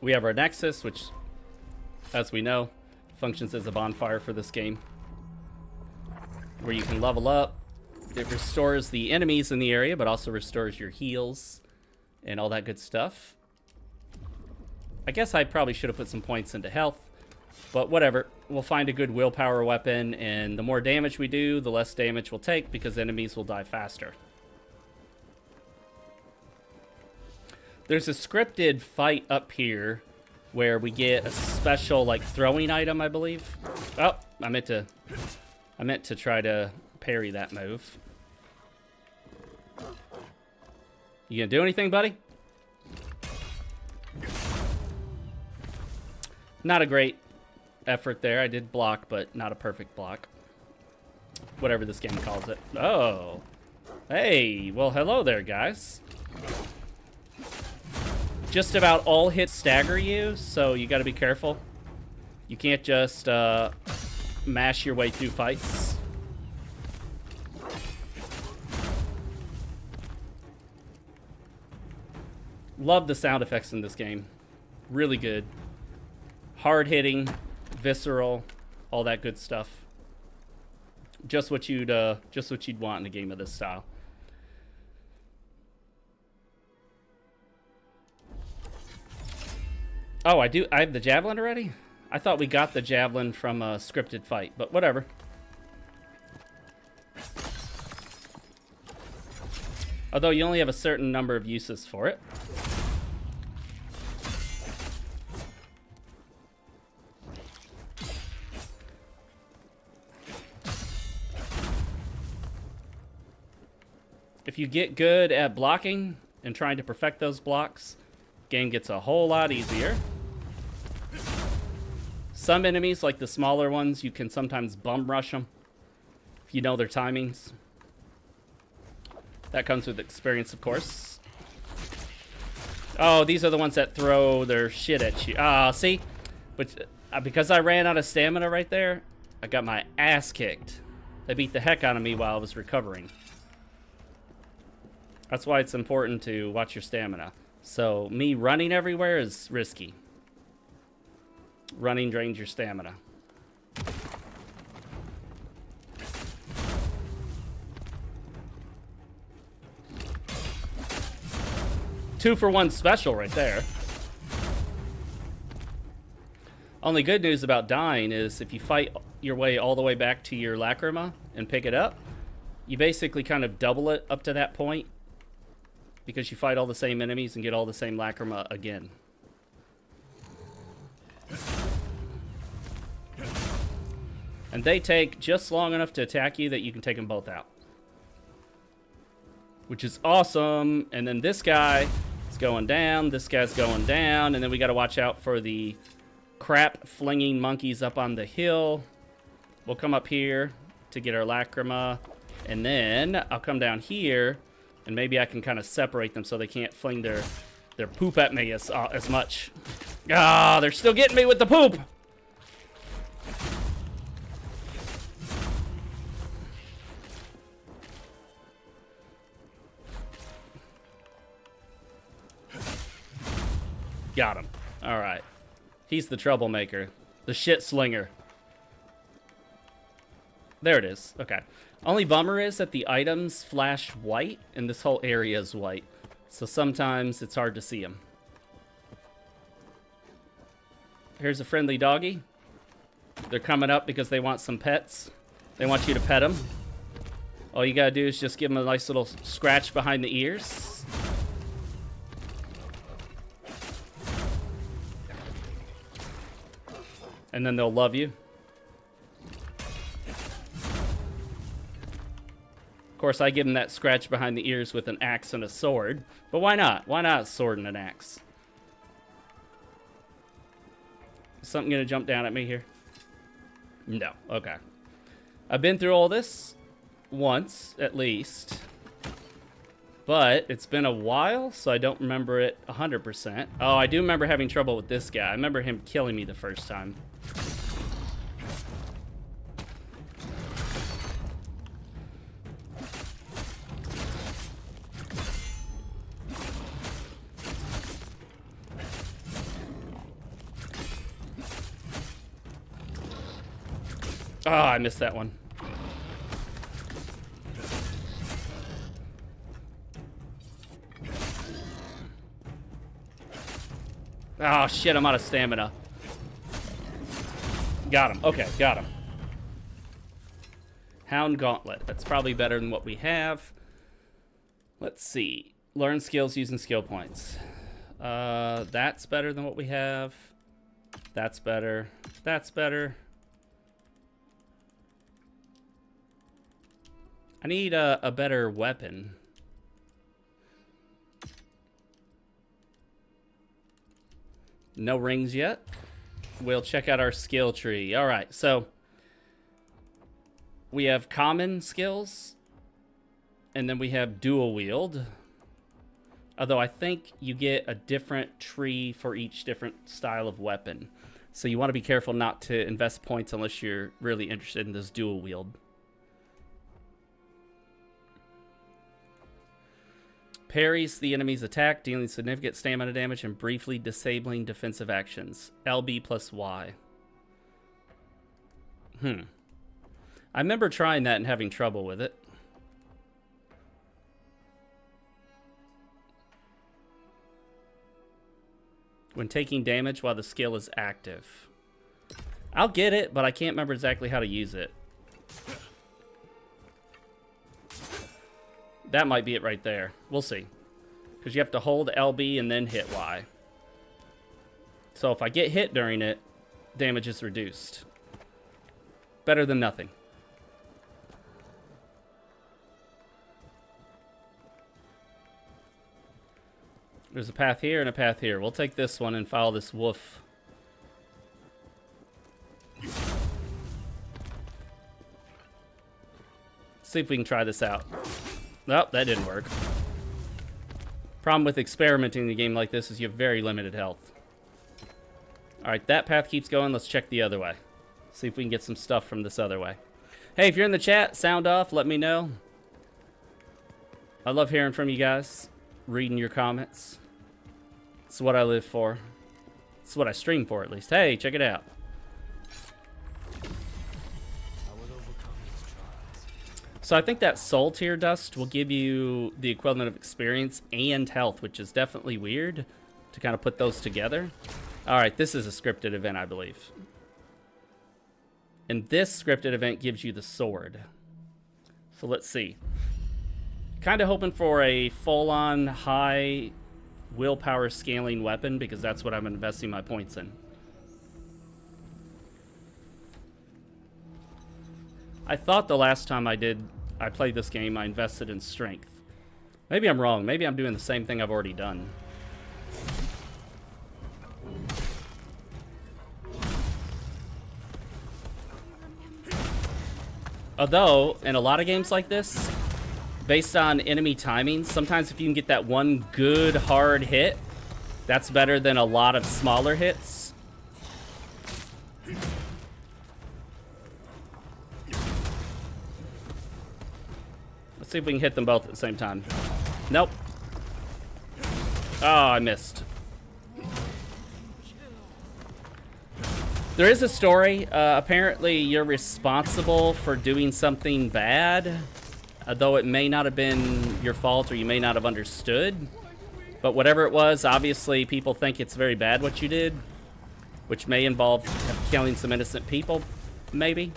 A: We have our Nexus, which, as we know, functions as a bonfire for this game, where you can level up. It restores the enemies in the area, but also restores your heals and all that good stuff. I guess I probably should have put some points into health, but whatever. We'll find a good willpower weapon, and the more damage we do, the less damage we'll take, because enemies will die faster. There's a scripted fight up here where we get a special, like, throwing item, I believe. Oh, I meant to try to parry that move. You gonna do anything, buddy? Not a great effort there. I did block, but not a perfect block. Whatever this game calls it. Oh. Hey, well, hello there, guys. Just about all hits stagger you, so you gotta be careful. You can't just mash your way through fights. Love the sound effects in this game. Really good. Hard-hitting, visceral, all that good stuff. Just what you'd want in a game of this style. Oh, I have the javelin already? I thought we got the javelin from a scripted fight, but whatever. Although you only have a certain number of uses for it. If you get good at blocking and trying to perfect those blocks, game gets a whole lot easier. Some enemies, like the smaller ones, you can sometimes bum rush them if you know their timings. That comes with experience, of course. Oh, these are the ones that throw their shit at you. Ah, see? But because I ran out of stamina right there, I got my ass kicked. They beat the heck out of me while I was recovering. That's why it's important to watch your stamina. So, me running everywhere is risky. Running drains your stamina. Two for one special right there. Only good news about dying is if you fight your way all the way back to your lacrima and pick it up, you basically kind of double it up to that point, because you fight all the same enemies and get all the same lacrima again. And they take just long enough to attack you that you can take them both out. Which is awesome. And then this guy is going down, this guy's going down, and then we gotta watch out for the crap flinging monkeys up on the hill. We'll come up here to get our lacrima, and then I'll come down here, and maybe I can kind of separate them so they can't fling their poop at me as much. Ah, they're still getting me with the poop! Got him. Alright. He's the troublemaker. The shit slinger. There it is. Okay. Only bummer is that the items flash white, and this whole area is white. So sometimes it's hard to see them. Here's a friendly doggy. They're coming up because they want some pets. They want you to pet them. All you gotta do is just give them a nice little scratch behind the ears. And then they'll love you. Of course, I give them that scratch behind the ears with an axe and a sword. But why not? Why not a sword and an axe? Is something gonna jump down at me here? No. Okay. I've been through all this once, at least. But it's been a while, so I don't remember it 100%. Oh, I do remember having trouble with this guy. I remember him killing me the first time. Oh, I missed that one. Oh, shit, I'm out of stamina. Got him. Okay, got him. Hound Gauntlet. That's probably better than what we have. Let's see. Learn skills using skill points. That's better than what we have. That's better. That's better. I need a better weapon. No rings yet. We'll check out our skill tree. All right, so we have common skills, and then we have dual wield. Although I think you get a different tree for each different style of weapon. So you want to be careful not to invest points unless you're really interested in this dual wield. Parries the enemy's attack, dealing significant stamina damage and briefly disabling defensive actions. LB plus Y. I remember trying that and having trouble with it. When taking damage while the skill is active. I'll get it, but I can't remember exactly how to use it. That might be it right there. We'll see. Because you have to hold LB and then hit Y. So if I get hit during it, damage is reduced. Better than nothing. There's a path here and a path here. We'll take this one and follow this wolf. See if we can try this out. Nope, that didn't work. Problem with experimenting in a game like this is you have very limited health. Alright, that path keeps going. Let's check the other way. See if we can get some stuff from this other way. Hey, if you're in the chat, sound off. Let me know. I love hearing from you guys. Reading your comments. It's what I live for. It's what I stream for, at least. Hey, check it out. So I think that soul tier dust will give you the equivalent of experience and health, which is definitely weird to kind of put those together. All right, this is a scripted event, I believe. And this scripted event gives you the sword. So let's see. Kind of hoping for a full-on high willpower scaling weapon because that's what I'm investing my points in. I thought the last time I played this game, I invested in strength. Maybe I'm wrong. Maybe I'm doing the same thing I've already done. Although, in a lot of games like this, based on enemy timing, sometimes if you can get that one good hard hit, that's better than a lot of smaller hits. Let's see if we can hit them both at the same time. Nope. Oh, I missed. There is a story. Apparently, you're responsible for doing something bad, though it may not have been your fault or you may not have understood. But whatever it was, obviously, people think it's very bad what you did, which may involve killing some innocent people, maybe.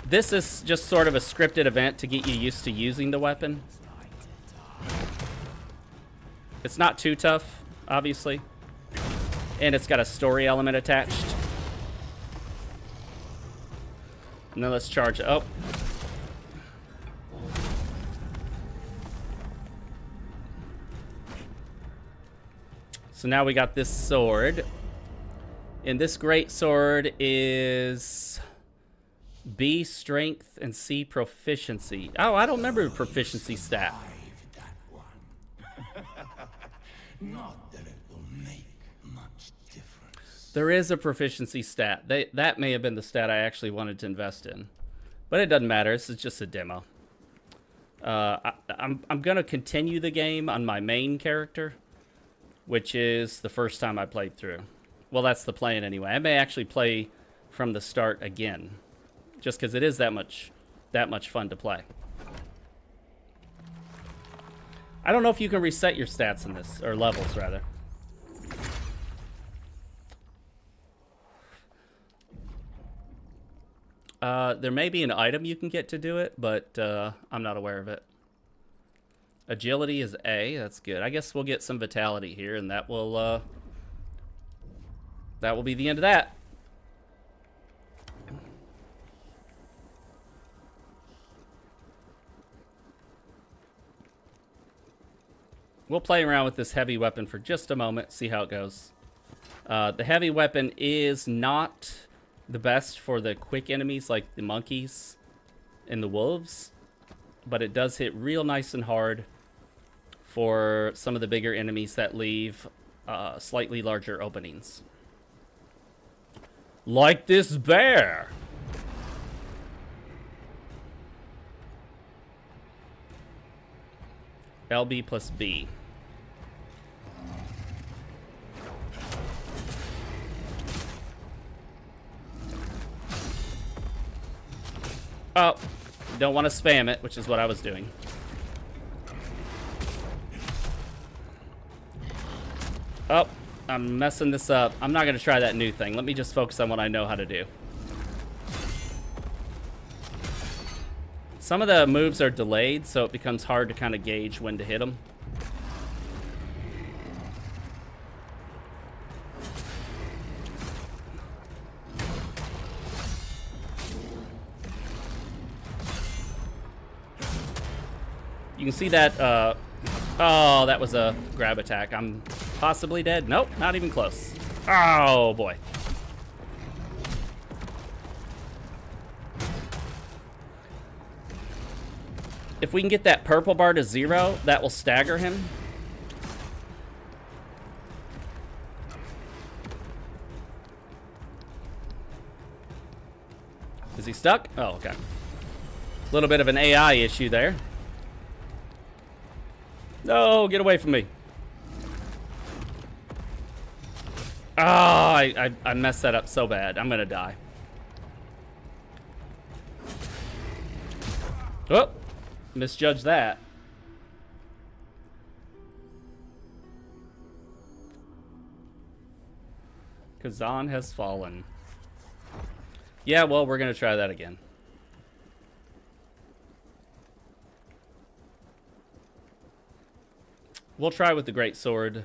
A: This is just sort of a scripted event to get you used to using the weapon. It's not too tough, obviously. And it's got a story element attached. And then let's charge it. Oh. So now we got this sword. And this great sword is B strength and C proficiency. Oh, I don't remember proficiency stat.
C: Not that it will make much difference.
A: There is a proficiency stat. That may have been the stat I actually wanted to invest in. But it doesn't matter. This is just a demo. I'm going to continue the game on my main character. which is the first time I played through. Well, that's the plan anyway. I may actually play from the start again, just because it is that much fun to play. I don't know if you can reset your stats in this, or levels rather. There may be an item you can get to do it, but I'm not aware of it. Agility is A. That's good. I guess we'll get some vitality here, and that will be the end of that. We'll play around with this heavy weapon for just a moment, see how it goes. The heavy weapon is not the best for the quick enemies like the monkeys and the wolves, but it does hit real nice and hard for some of the bigger enemies that leave slightly larger openings. Like this bear! LB plus B. Oh, don't want to spam it, which is what I was doing. Oh, I'm messing this up. I'm not going to try that new thing. Let me just focus on what I know how to do. Some of the moves are delayed, so it becomes hard to kind of gauge when to hit them. You can see that, oh, that was a grab attack. I'm possibly dead. Nope, not even close. Oh, boy. If we can get that purple bar to 0, that will stagger him. Is he stuck? Oh, okay. A little bit of an AI issue there. No, get away from me. Oh, I messed that up so bad. I'm gonna die. Oh, misjudged that. Khazan has fallen. Yeah, well, we're gonna try that again. We'll try with the great sword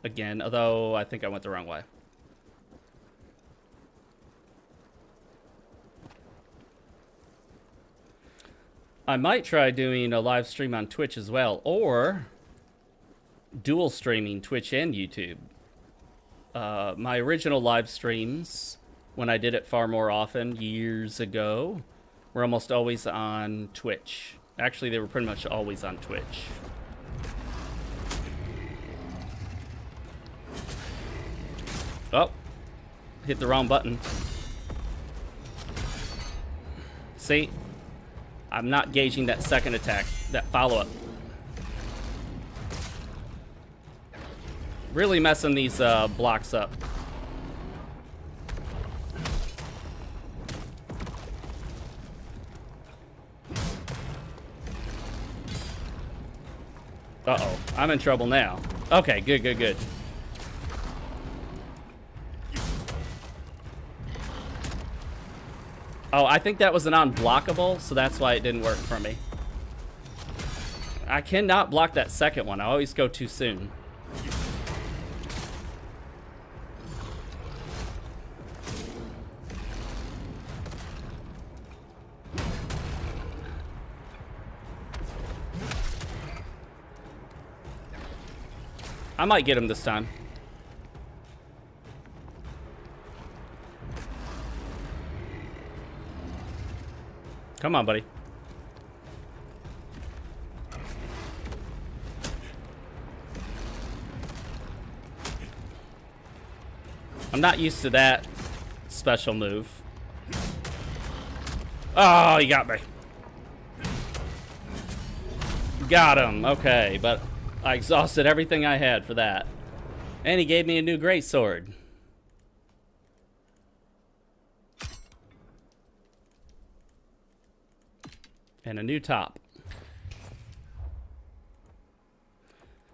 A: again, although I think I went the wrong way. I might try doing a live stream on Twitch as well, or dual streaming Twitch and YouTube. My original live streams, when I did it far more often years ago, were almost always on Twitch. Actually, they were pretty much always on Twitch. Oh, hit the wrong button. See, I'm not gauging that second attack, that follow-up. Really messing these blocks up. Uh-oh, I'm in trouble now. Okay, good, good, good. Oh, I think that was an unblockable, so that's why it didn't work for me. I cannot block that second one. I always go too soon. I might get him this time. Come on, buddy. I'm not used to that special move. Oh, he got me. Got him. Okay, but I exhausted everything I had for that. And he gave me a new great sword. And a new top.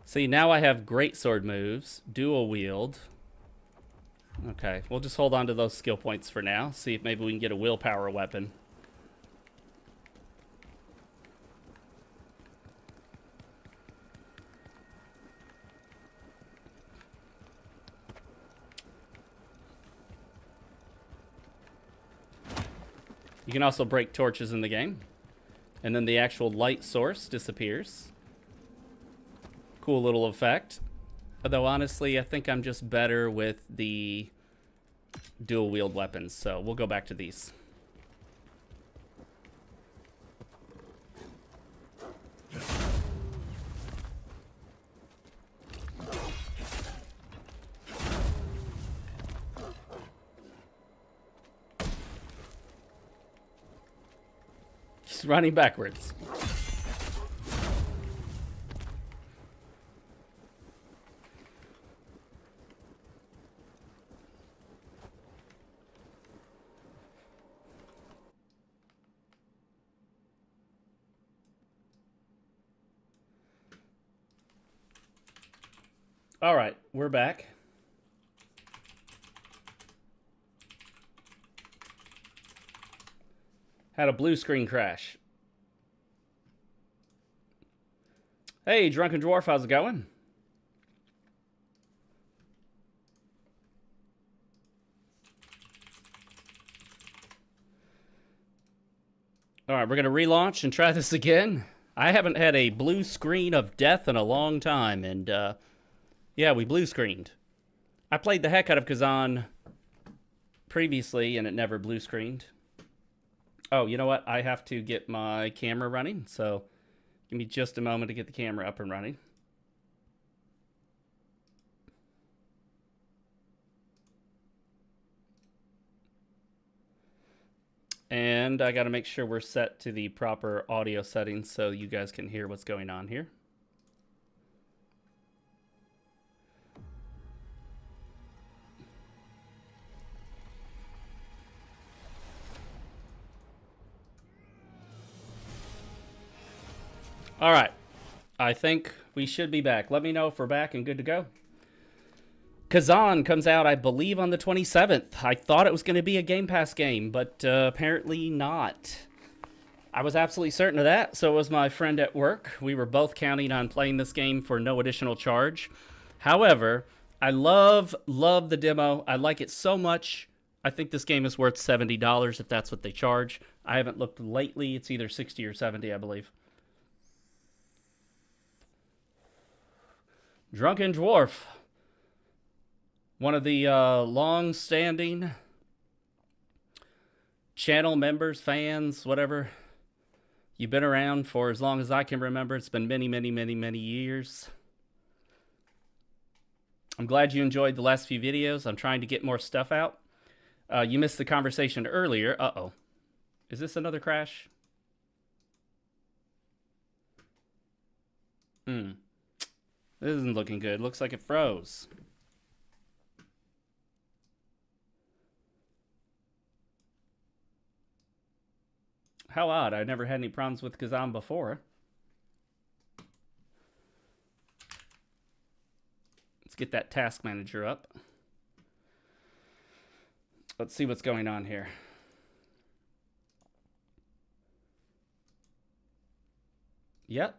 A: See, now I have great sword moves, dual wield. Okay, we'll just hold on to those skill points for now. See if maybe we can get a willpower weapon. You can also break torches in the game. And then the actual light source disappears. Cool little effect. Although, honestly, I think I'm just better with the dual wield weapons. So we'll go back to these. Just running backwards. All right, we're back. Had a blue screen crash. Hey, Drunken Dwarf, how's it going? All right, we're going to relaunch and try this again. I haven't had a blue screen of death in a long time, and yeah, we blue screened. I played the heck out of Khazan previously, and it never blue screened. Oh, you know what? I have to get my camera running, so give me just a moment to get the camera up and running. And I got to make sure we're set to the proper audio settings so you guys can hear what's going on here. All right, I think we should be back. Let me know if we're back and good to go. Khazan comes out, I believe, on the 27th. I thought it was going to be a Game Pass game, but apparently not. I was absolutely certain of that, so was my friend at work. We were both counting on playing this game for no additional charge. However, I love the demo. I like it so much. I think this game is worth $70 if that's what they charge. I haven't looked lately. It's either 60 or 70, I believe. Drunken Dwarf, one of the long-standing channel members, fans, whatever. You've been around for as long as I can remember. It's been many, many, many, many years. I'm glad you enjoyed the last few videos. I'm trying to get more stuff out. You missed the conversation earlier. Uh-oh. Is this another crash? This isn't looking good. Looks like it froze. How odd. I never had any problems with Khazan before. Let's get that task manager up. Let's see what's going on here. Yep.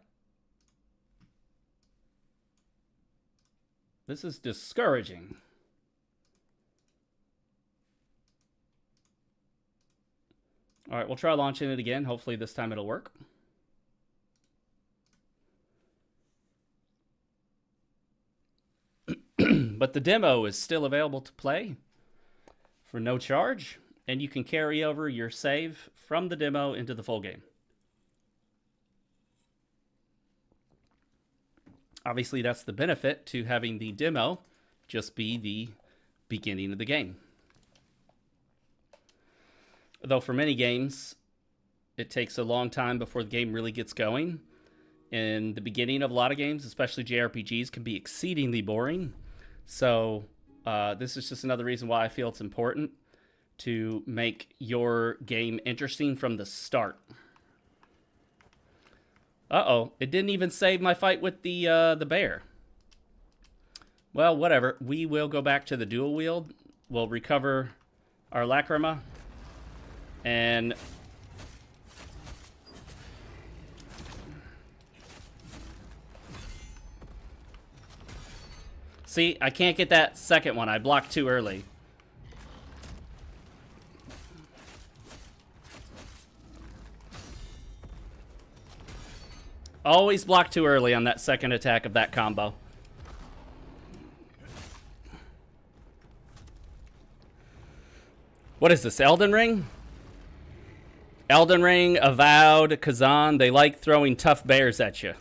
A: This is discouraging. All right, we'll try launching it again. Hopefully this time it'll work. But the demo is still available to play for no charge, and you can carry over your save from the demo into the full game. Obviously, that's the benefit to having the demo just be the beginning of the game. Though for many games, it takes a long time before the game really gets going. And the beginning of a lot of games, especially JRPGs, can be exceedingly boring. So this is just another reason why I feel it's important to make your game interesting from the start. Uh-oh, it didn't even save my fight with the bear. Well, whatever. We will go back to the dual wield. We'll recover our Lacrima. And see, I can't get that second one. I blocked too early. Always block too early on that second attack of that combo. What is this, Elden Ring? Elden Ring, Avowed, Khazan, they like throwing tough bears at you.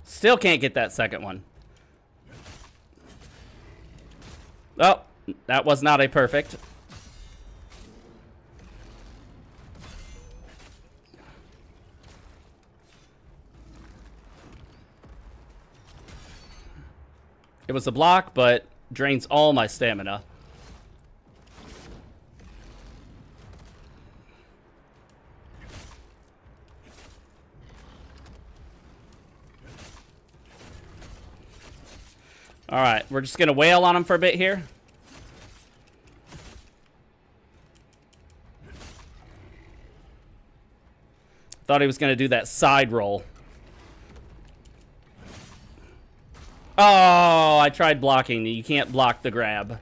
A: Still can't get that second one. Oh, that was not a perfect. It was a block, but drains all my stamina. All right, we're just going to wail on him for a bit here. Thought he was going to do that side roll. Oh, I tried blocking. You can't block the grab.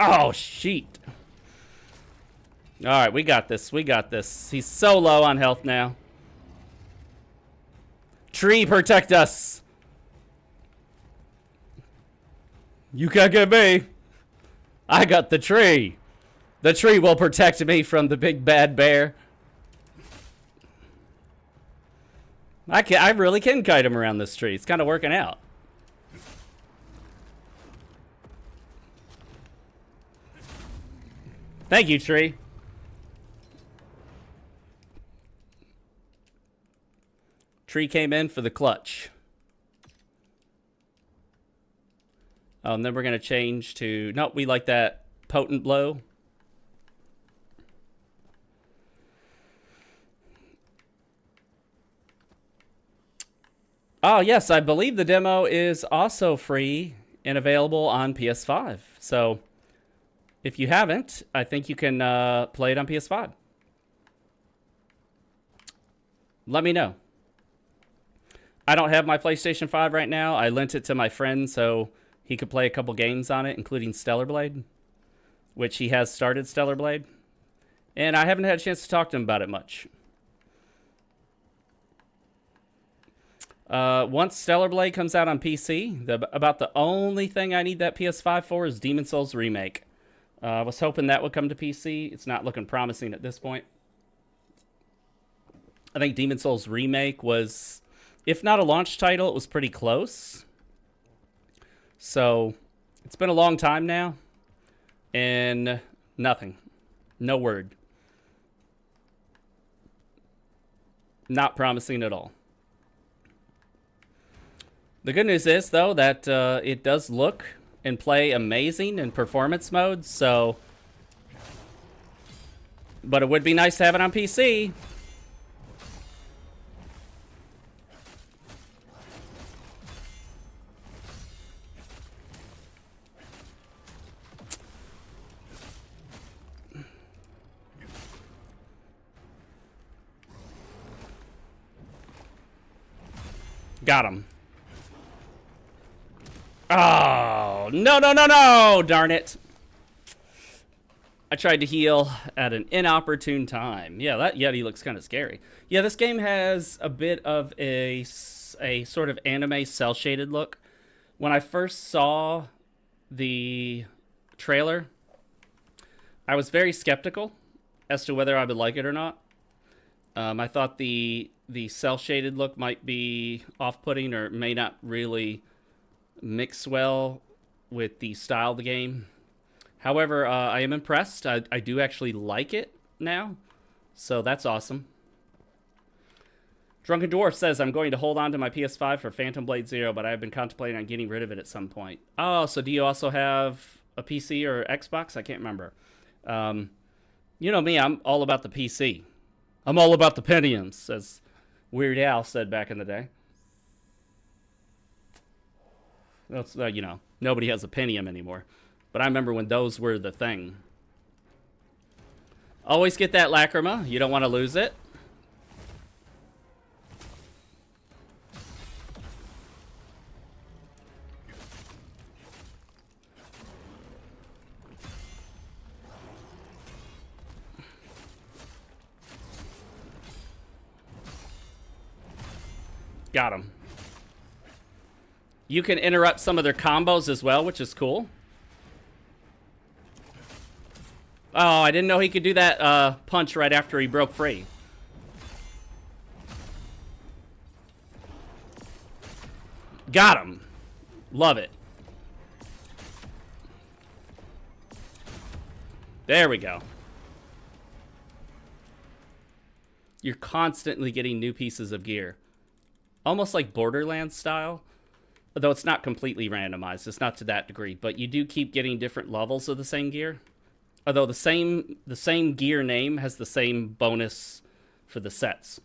A: Oh, shit. All right, we got this. We got this. He's so low on health now. Tree, protect us. You can't get me. I got the tree. The tree will protect me from the big bad bear. I really can kite him around this tree. It's kind of working out. Thank you, tree. Tree came in for the clutch. Oh, and then we're going to change to... No, we like that potent blow. Oh, yes, I believe the demo is also free and available on PS5. So, if you haven't, I think you can play it on PS5. Let me know. I don't have my PlayStation 5 right now. I lent it to my friend so he could play a couple games on it, including Stellar Blade, which he has started Stellar Blade. And I haven't had a chance to talk to him about it much. Once Stellar Blade comes out on PC, about the only thing I need that PS5 for is Demon Souls Remake. I was hoping that would come to PC. It's not looking promising at this point. I think Demon Souls Remake was, if not a launch title, it was pretty close. So, it's been a long time now, and nothing. No word. Not promising at all. The good news is, though, that it does look and play amazing in performance mode, so... But it would be nice to have it on PC. Got him. Oh, no, darn it. I tried to heal at an inopportune time. Yeah, that Yeti looks kind of scary. Yeah, this game has a bit of a sort of anime cel-shaded look. When I first saw the trailer, I was very skeptical as to whether I would like it or not. I thought the cel-shaded look might be off-putting or may not really mix well with the style of the game. However, I am impressed. I do actually like it now, so that's awesome. Drunken Dwarf says, I'm going to hold on to my PS5 for Phantom Blade Zero, but I've been contemplating on getting rid of it at some point. Oh, so do you also have a PC or Xbox? I can't remember. You know me, I'm all about the PC. I'm all about the Pentiums, as Weird Al said back in the day. That's, you know, nobody has a Pentium anymore. But I remember when those were the thing. Always get that Lacrima. You don't want to lose it. Got him. You can interrupt some of their combos as well, which is cool. Oh, I didn't know he could do that punch right after he broke free. Got him. Love it. There we go. You're constantly getting new pieces of gear. Almost like Borderlands style. Though it's not completely randomized. It's not to that degree. But you do keep getting different levels of the same gear. Although the same gear name has the same bonus for the sets.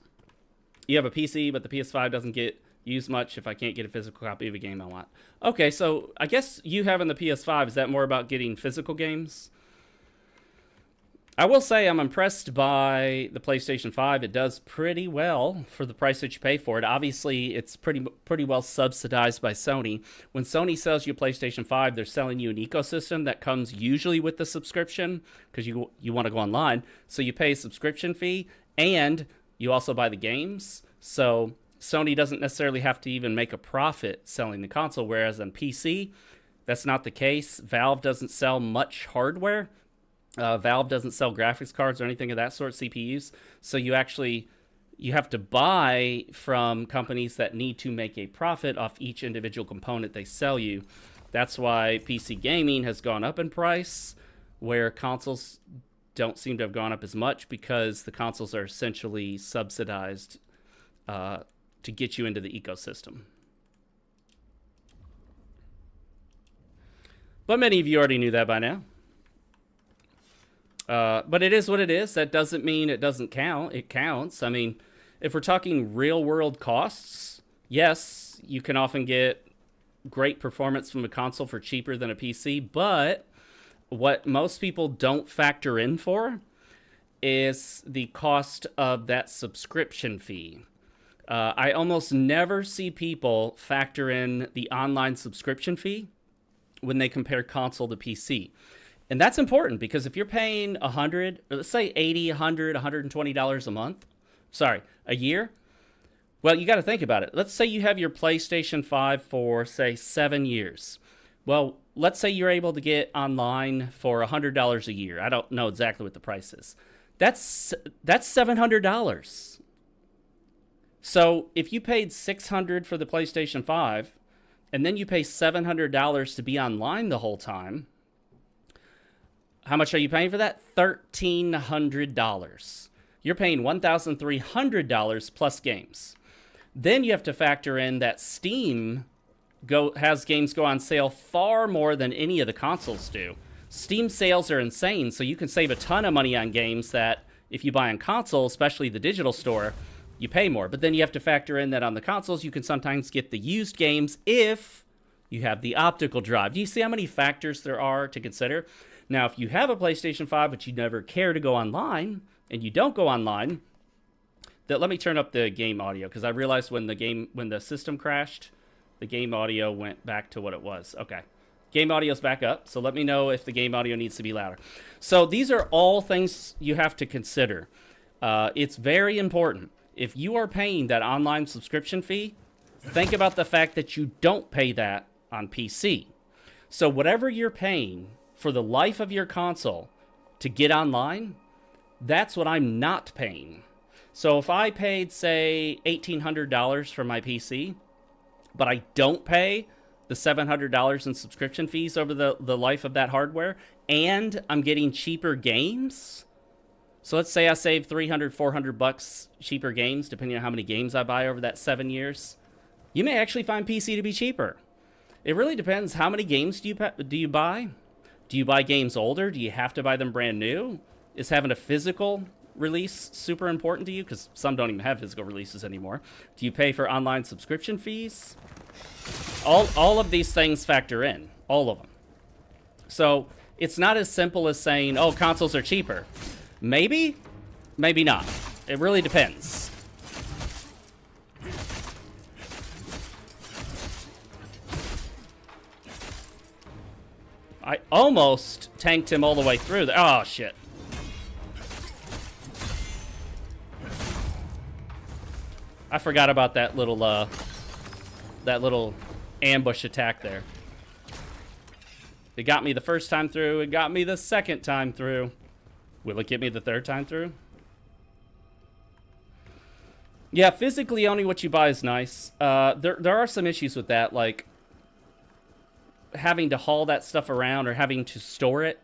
A: You have a PC, but the PS5 doesn't get used much if I can't get a physical copy of a game I want. Okay, so I guess you having the PS5, is that more about getting physical games? I will say I'm impressed by the PlayStation 5. It does pretty well for the price that you pay for it. Obviously, it's pretty well subsidized by Sony. When Sony sells you a PlayStation 5, they're selling you an ecosystem that comes usually with the subscription because you want to go online. So you pay a subscription fee and you also buy the games. So Sony doesn't necessarily have to even make a profit selling the console, whereas on PC, that's not the case. Valve doesn't sell much hardware. Valve doesn't sell graphics cards or anything of that sort, CPUs. So you have to buy from companies that need to make a profit off each individual component they sell you. That's why PC gaming has gone up in price, where consoles don't seem to have gone up as much because the consoles are essentially subsidized to get you into the ecosystem. But many of you already knew that by now. But it is what it is. That doesn't mean it doesn't count. It counts. I mean, if we're talking real world costs, yes, you can often get great performance from a console for cheaper than a PC. But what most people don't factor in for is the cost of that subscription fee. I almost never see people factor in the online subscription fee when they compare console to PC. And that's important because if you're paying $100, or let's say $80, $100, $120 a month, a year, well, you got to think about it. Let's say you have your PlayStation 5 for, say, 7 years. Well, let's say you're able to get online for $100 a year. I don't know exactly what the price is. That's $700. So if you paid $600 for the PlayStation 5, and then you pay $700 to be online the whole time, how much are you paying for that? $1,300. You're paying $1,300 plus games. Then you have to factor in that Steam has games go on sale far more than any of the consoles do. Steam sales are insane, so you can save a ton of money on games that if you buy on console, especially the digital store, you pay more. But then you have to factor in that on the consoles, you can sometimes get the used games if you have the optical drive. Do you see how many factors there are to consider? Now, if you have a PlayStation 5, but you never care to go online, and you don't go online, let me turn up the game audio, because I realized when the system crashed, the game audio went back to what it was. Okay. Game audio's back up, so let me know if the game audio needs to be louder. So these are all things you have to consider. It's very important. If you are paying that online subscription fee, think about the fact that you don't pay that on PC. So whatever you're paying for the life of your console to get online, that's what I'm not paying. So if I paid, say, $1,800 for my PC, but I don't pay the $700 in subscription fees over the life of that hardware, and I'm getting cheaper games. So let's say I save $300-400 cheaper games, depending on how many games I buy over that 7 years. You may actually find PC to be cheaper. It really depends. How many games do you buy? Do you buy games older? Do you have to buy them brand new? Is having a physical release super important to you? Because some don't even have physical releases anymore. Do you pay for online subscription fees? All of these things factor in. All of them. So it's not as simple as saying, oh, consoles are cheaper. Maybe, maybe not. It really depends. I almost tanked him all the way through. Oh, shit. I forgot about that little ambush attack there. It got me the first time through. It got me the second time through. Will it get me the third time through? Yeah, physically owning what you buy is nice. There are some issues with that, like having to haul that stuff around or having to store it.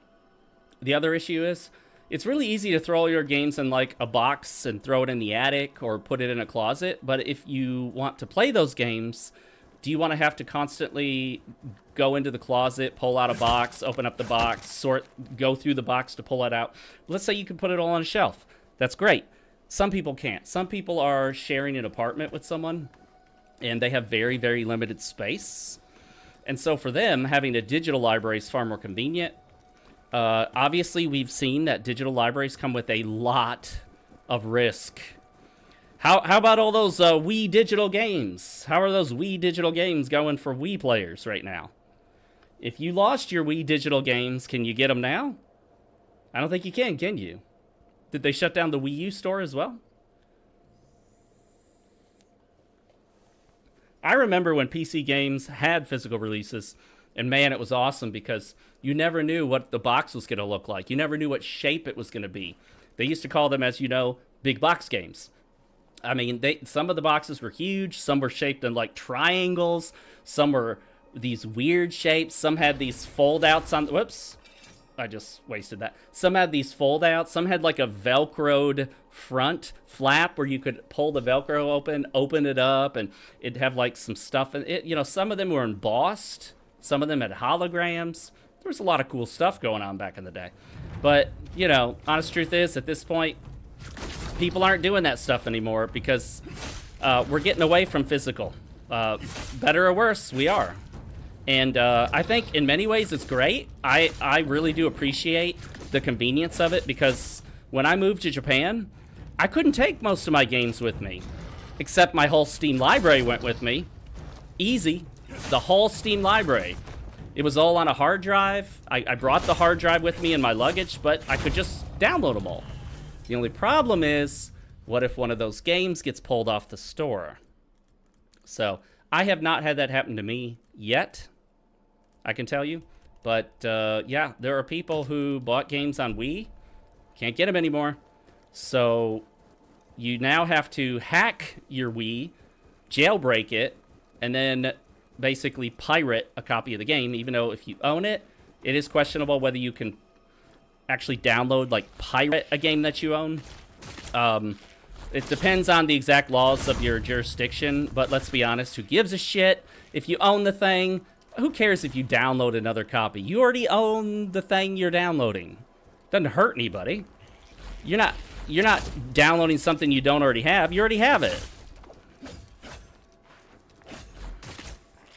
A: The other issue is it's really easy to throw all your games in like a box and throw it in the attic or put it in a closet. But if you want to play those games, do you want to have to constantly go into the closet, pull out a box, open up the box, go through the box to pull it out? Let's say you can put it all on a shelf. That's great. Some people can't. Some people are sharing an apartment with someone and they have very, very limited space. And so for them, having a digital library is far more convenient. Obviously, we've seen that digital libraries come with a lot of risk. How about all those Wii digital games? How are those Wii digital games going for Wii players right now? If you lost your Wii digital games, can you get them now? I don't think you can you? Did they shut down the Wii U store as well? I remember when PC games had physical releases, and man, it was awesome because you never knew what the box was going to look like. You never knew what shape it was going to be. They used to call them, as you know, big box games. I mean, some of the boxes were huge. Some were shaped in like triangles. Some were these weird shapes. Some had these fold-outs on... Whoops. I just wasted that. Some had these fold-outs. Some had like a Velcroed front flap where you could pull the Velcro open it up, and it'd have like some stuff in it. You know, some of them were embossed. Some of them had holograms. There was a lot of cool stuff going on back in the day. But, you know, honest truth is, at this point, people aren't doing that stuff anymore because we're getting away from physical. Better or worse, we are. And I think in many ways it's great. I really do appreciate the convenience of it because when I moved to Japan, I couldn't take most of my games with me. Except my whole Steam library went with me. Easy. The whole Steam library. It was all on a hard drive. I brought the hard drive with me in my luggage, but I could just download them all. The only problem is, what if one of those games gets pulled off the store? So, I have not had that happen to me yet, I can tell you. But, yeah, there are people who bought games on Wii, can't get them anymore. So, you now have to hack your Wii, jailbreak it, and then basically pirate a copy of the game, even though if you own it, it is questionable whether you can actually download, like, pirate a game that you own. It depends on the exact laws of your jurisdiction, but let's be honest, who gives a shit? If you own the thing, who cares if you download another copy? You already own the thing you're downloading. Doesn't hurt anybody. You're not downloading something you don't already have. You already have it.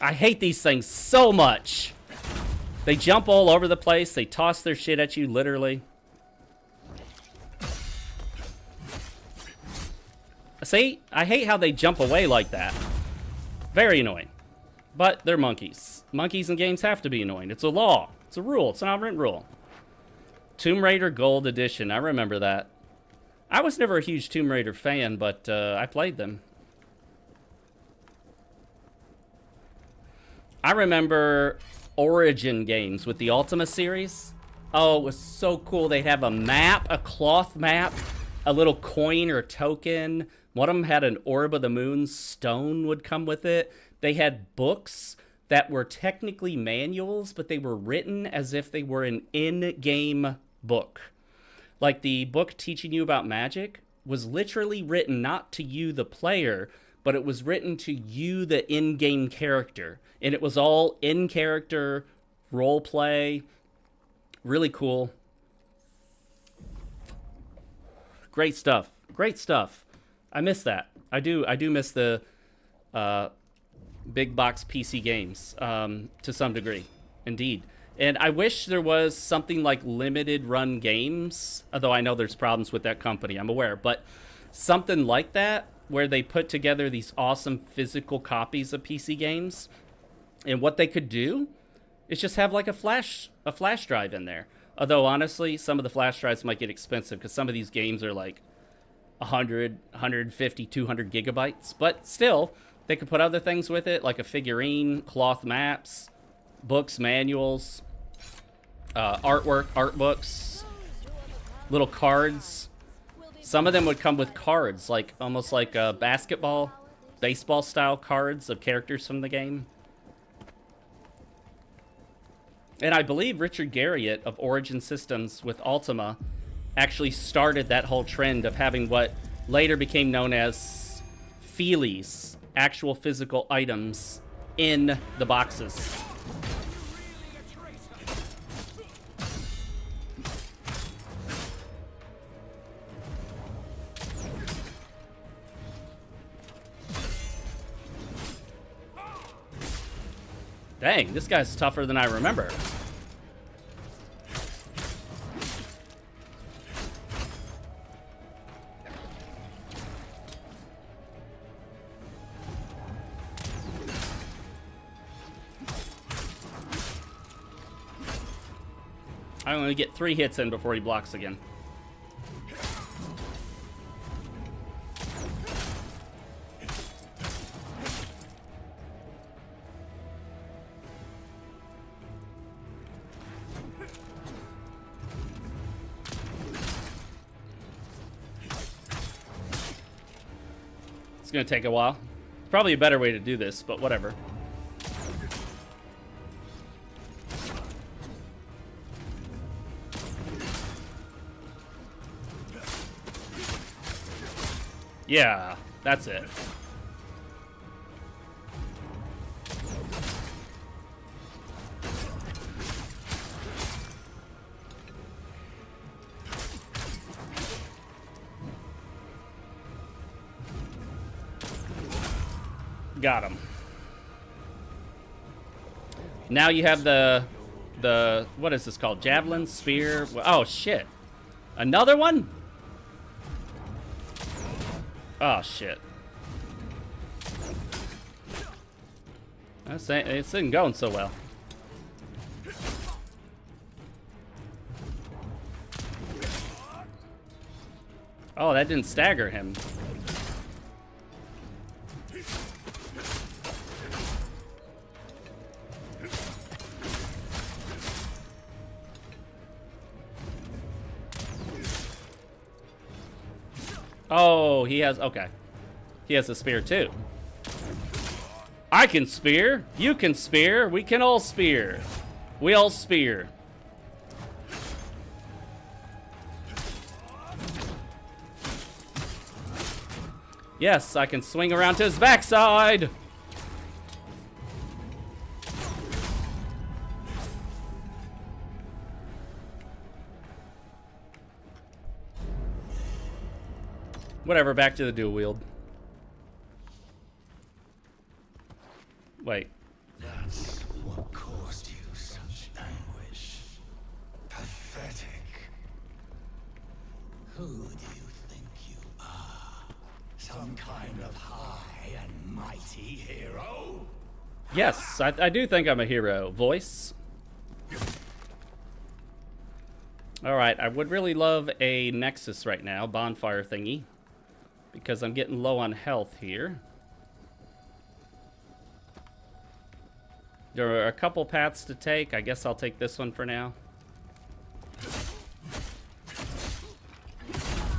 A: I hate these things so much. They jump all over the place. They toss their shit at you, literally. See? I hate how they jump away like that. Very annoying. But they're monkeys. Monkeys in games have to be annoying. It's a law. It's a rule. It's an unwritten rule. Tomb Raider Gold Edition. I remember that. I was never a huge Tomb Raider fan, but I played them. I remember Origin games with the Ultima series. Oh, it was so cool. They'd have a map, a cloth map, a little coin or token. One of them had an Orb of the Moon stone would come with it. They had books that were technically manuals, but they were written as if they were an in-game book. Like the book teaching you about magic was literally written not to you, the player, but it was written to you, the in-game character. And it was all in-character, role play. Really cool. Great stuff. Great stuff. I miss that. I do miss the big box PC games to some degree. Indeed. And I wish there was something like limited run games, although I know there's problems with that company, I'm aware, but something like that where they put together these awesome physical copies of PC games, and what they could do is just have like a flash drive in there. Although honestly, some of the flash drives might get expensive because some of these games are like 100, 150, 200 gigabytes, but still they could put other things with it, like a figurine, cloth maps, books, manuals, artwork, art books, little cards. Some of them would come with cards, like almost like basketball, baseball style cards of characters from the game. And I believe Richard Garriott of Origin Systems with Ultima actually started that whole trend of having what later became known as feelies, actual physical items in the boxes. Dang, this guy's tougher than I remember. I'm going to get 3 hits in before he blocks again. It's going to take a while. Probably a better way to do this, but whatever. Yeah, that's it. Got him. Now you have the what is this called? Javelin, spear. Oh shit. Another one? Oh shit. This isn't going so well. Oh, that didn't stagger him. Oh, he has, okay. He has a spear too. I can spear, you can spear, we can all spear. We all spear. Yes, I can swing around to his backside. Whatever, back to the dual wield. Wait.
C: That's what caused you such anguish. Pathetic. Who do you think you are? Some kind of high and mighty hero?
A: Yes, I do think I'm a hero. Voice. Alright, I would really love a Nexus right now, bonfire thingy. Because I'm getting low on health here. There are a couple paths to take. I guess I'll take this one for now.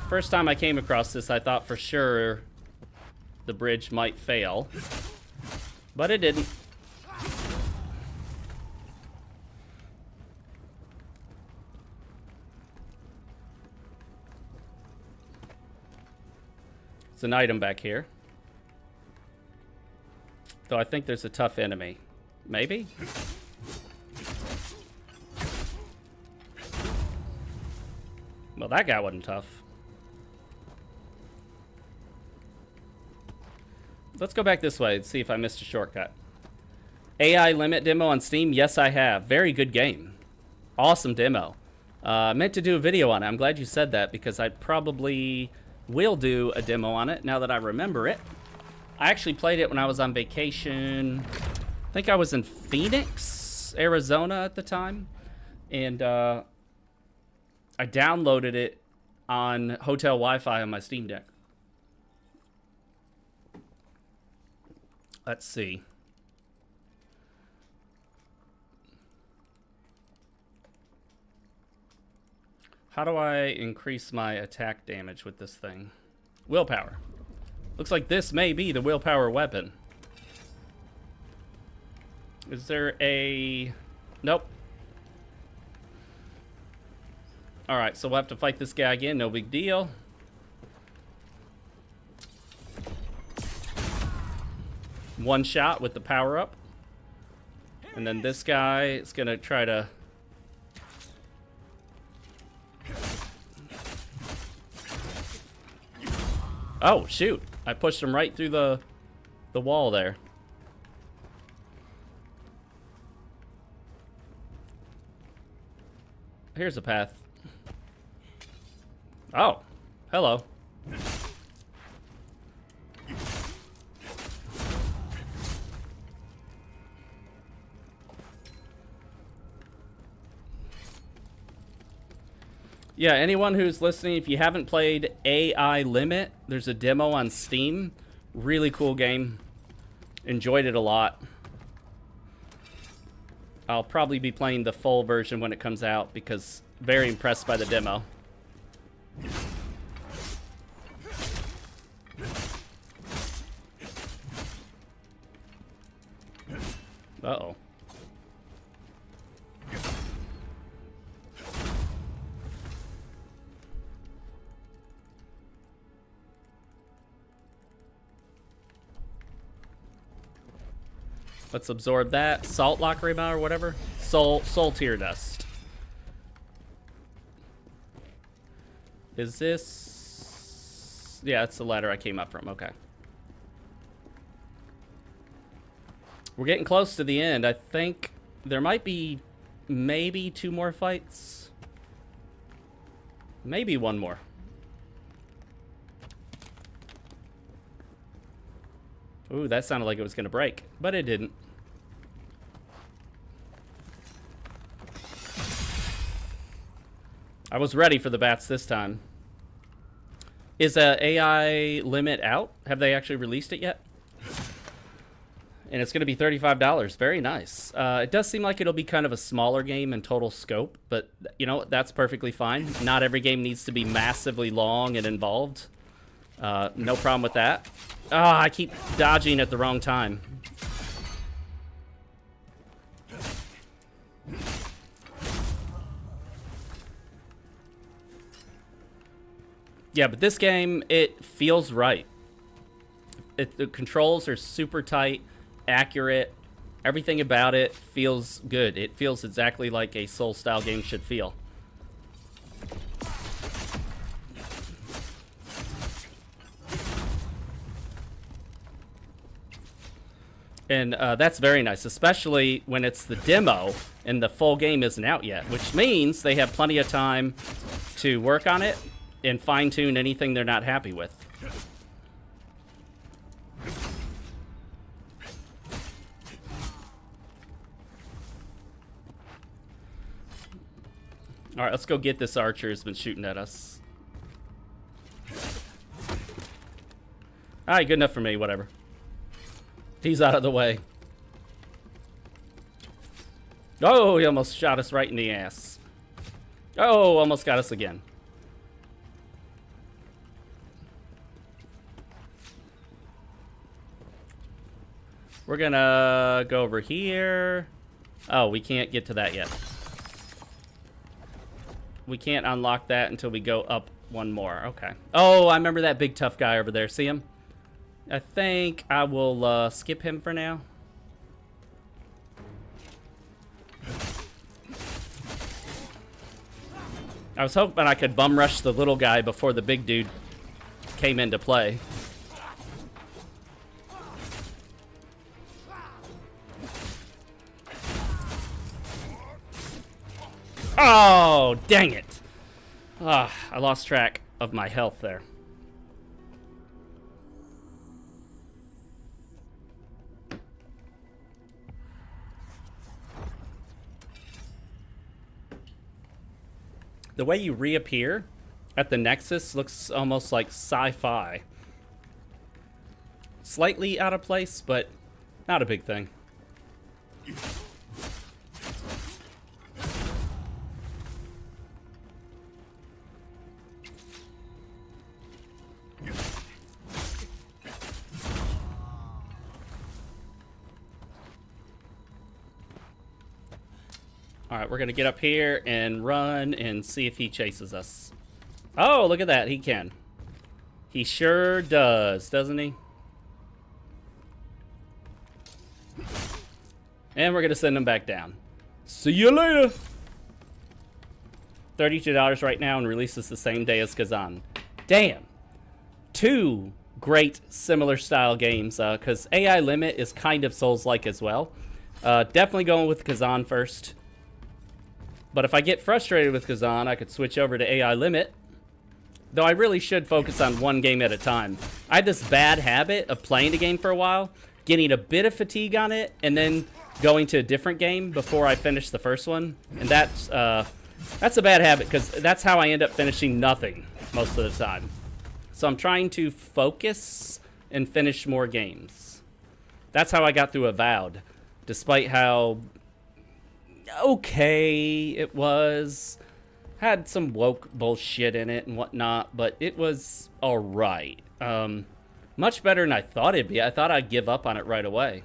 A: First time I came across this, I thought for sure the bridge might fail. But it didn't. There's an item back here. Though I think there's a tough enemy. Maybe? Well, that guy wasn't tough. Let's go back this way and see if I missed a shortcut. AI limit demo on Steam? Yes, I have. Very good game. Awesome demo. Meant to do a video on it. I'm glad you said that because I probably will do a demo on it now that I remember it. I actually played it when I was on vacation. I think I was in Phoenix, Arizona at the time. And I downloaded it on hotel Wi-Fi on my Steam Deck. Let's see. How do I increase my attack damage with this thing? Willpower. Looks like this may be the willpower weapon. Is there a... Nope. Alright, so we'll have to fight this guy again. No big deal. One shot with the power-up. And then this guy is going to try to... Oh, shoot. I pushed him right through the wall there. Here's a path. Oh, hello. Yeah, anyone who's listening, if you haven't played AI Limit, there's a demo on Steam. Really cool game. Enjoyed it a lot. I'll probably be playing the full version when it comes out because very impressed by the demo. Uh-oh. Let's absorb that. Salt lacrima or whatever. Soul tear dust. Is this... Yeah, it's the ladder I came up from. Okay. We're getting close to the end. I think there might be maybe 2 more fights. Maybe 1 more. Ooh, that sounded like it was going to break, but it didn't. I was ready for the bats this time. Is AI Limit out? Have they actually released it yet? And it's going to be $35. Very nice. It does seem like it'll be kind of a smaller game in total scope, but you know, that's perfectly fine. Not every game needs to be massively long and involved. No problem with that. Ah, I keep dodging at the wrong time. Yeah, but this game, it feels right. The controls are super tight, accurate. Everything about it feels good. It feels exactly like a Soul-style game should feel. And that's very nice, especially when it's the demo and the full game isn't out yet, which means they have plenty of time to work on it and fine-tune anything they're not happy with. All right, let's go get this archer who's been shooting at us. All right, good enough for me, whatever. He's out of the way. Oh, he almost shot us right in the ass. Oh, almost got us again. We're gonna go over here. Oh, we can't get to that yet. We can't unlock that until we go up one more. Okay. Oh, I remember that big tough guy over there. See him? I think I will skip him for now. I was hoping I could bum rush the little guy before the big dude came into play. Oh, dang it. Ah, I lost track of my health there. The way you reappear at the Nexus looks almost like sci-fi. Slightly out of place, but not a big thing. Alright, we're going to get up here and run and see if he chases us. Oh, look at that. He can. He sure does, doesn't he? And we're going to send him back down. See you later! $32 right now and releases the same day as Khazan. Damn. Two great similar style games, because AI Limit is kind of Souls-like as well. Definitely going with Khazan first. But if I get frustrated with Khazan, I could switch over to AI Limit. Though I really should focus on one game at a time. I had this bad habit of playing a game for a while, getting a bit of fatigue on it, and then going to a different game before I finish the first one. And that's a bad habit, because that's how I end up finishing nothing most of the time. So I'm trying to focus and finish more games. That's how I got through Avowed, despite how okay it was. Had some woke bullshit in it and whatnot, but it was alright. Much better than I thought it'd be. I thought I'd give up on it right away.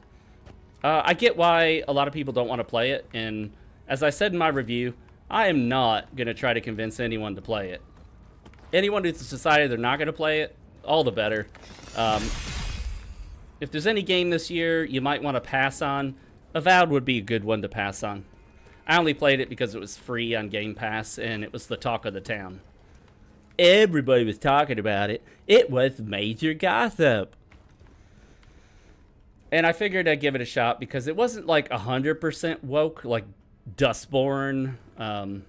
A: I get why a lot of people don't want to play it, and as I said in my review, I am not going to try to convince anyone to play it. Anyone who's decided they're not going to play it, all the better. If there's any game this year you might want to pass on, Avowed would be a good one to pass on. I only played it because it was free on Game Pass, and it was the talk of the town. Everybody was talking about it. It was major gossip. And I figured I'd give it a shot because it wasn't like 100% woke, like Dustborn. And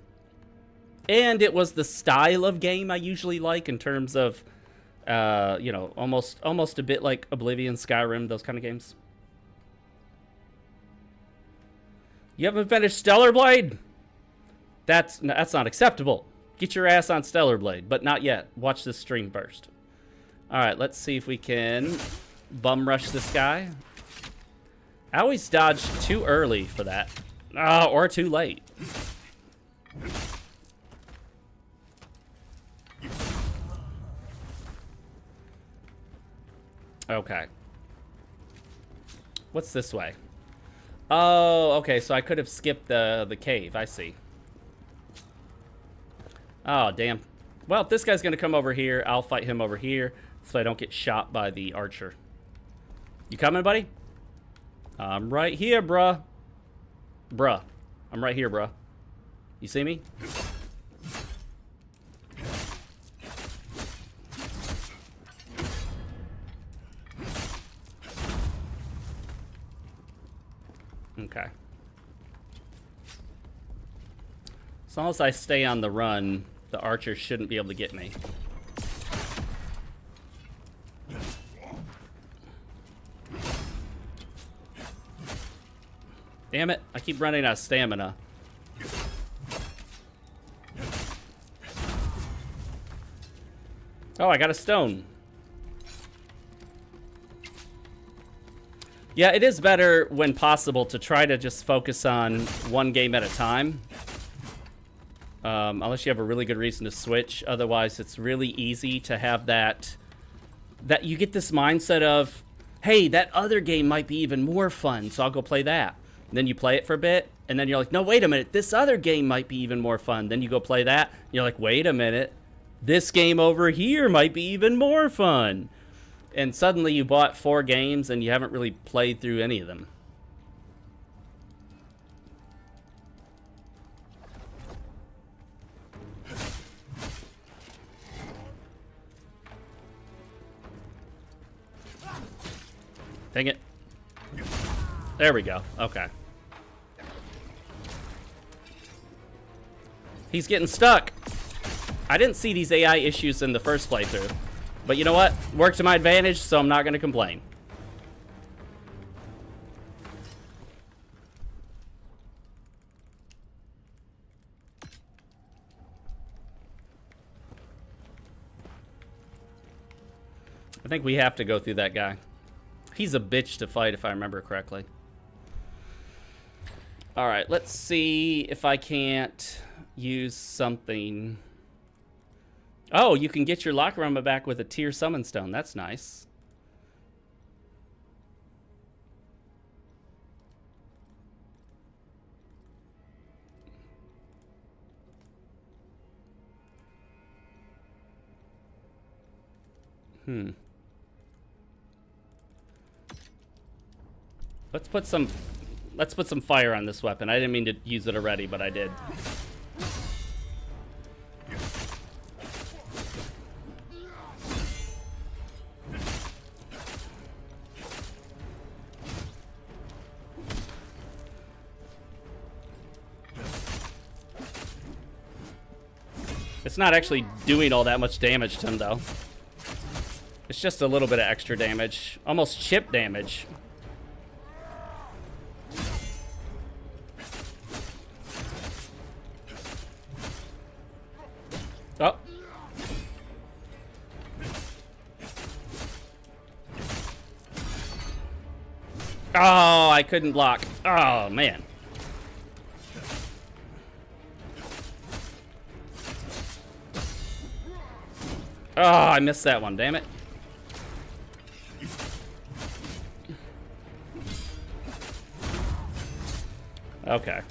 A: it was the style of game I usually like in terms of, you know, almost a bit like Oblivion, Skyrim, those kind of games. You haven't finished Stellar Blade? That's not acceptable. Get your ass on Stellar Blade, but not yet. Watch this stream first. Alright, let's see if we can bum rush this guy. I always dodge too early for that. Or too late. Okay. What's this way? Oh, okay, so I could have skipped the cave. I see. Oh, damn. Well, if this guy's going to come over here, I'll fight him over here so I don't get shot by the archer. You coming, buddy? I'm right here, bruh. Bruh. I'm right here, bruh. You see me? Okay. As long as I stay on the run, the archer shouldn't be able to get me. Damn it, I keep running out of stamina. Oh, I got a stone. Yeah, it is better when possible to try to just focus on one game at a time. Unless you have a really good reason to switch. Otherwise, it's really easy to have that you get this mindset of, hey, that other game might be even more fun, so I'll go play that. And then you play it for a bit, and then you're like, no, wait a minute, this other game might be even more fun. Then you go play that, and you're like, wait a minute, This game over here might be even more fun. And suddenly you bought 4 games and you haven't really played through any of them. Dang it. There we go. Okay. He's getting stuck. I didn't see these AI issues in the first playthrough. But you know what? Worked to my advantage, so I'm not going to complain. I think we have to go through that guy. He's a bitch to fight, if I remember correctly. Alright, let's see if I can't use something. Oh, you can get your locker room back with a tier summon stone. That's nice. Let's put some fire on this weapon. I didn't mean to use it already, but I did. It's not actually doing all that much damage to him, though. It's just a little bit of extra damage. Almost chip damage. Oh. Oh, I couldn't block. Oh, man. Oh, I missed that one, damn it. Okay.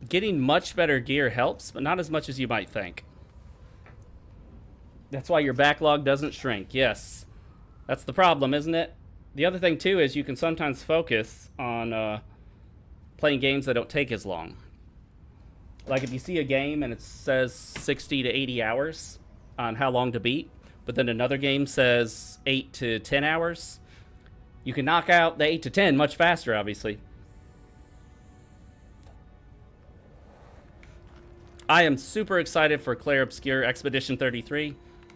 A: Getting much better gear helps, but not as much as you might think. That's why your backlog doesn't shrink. Yes. That's the problem, isn't it? The other thing, too, is you can sometimes focus on playing games that don't take as long. Like if you see a game and it says 60 to 80 hours on how long to beat, but then another game says 8 to 10 hours, you can knock out the 8 to 10 much faster, obviously. I am super excited for Clair Obscur Expedition 33.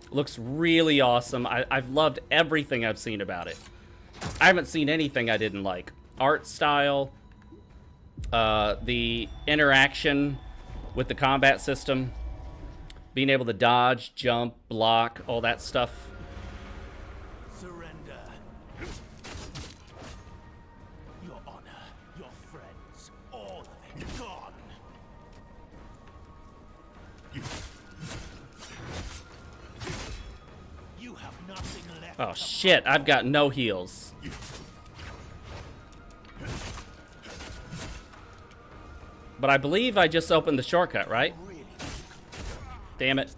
A: Looks really awesome. I've loved everything I've seen about it. I haven't seen anything I didn't like. Art style, the interaction with the combat system, being able to dodge, jump, block, all that stuff.
C: Surrender. Your honor, your friends, all of it gone. You have nothing left.
A: Oh shit, I've got no heals. But I believe I just opened the shortcut, right? Damn it.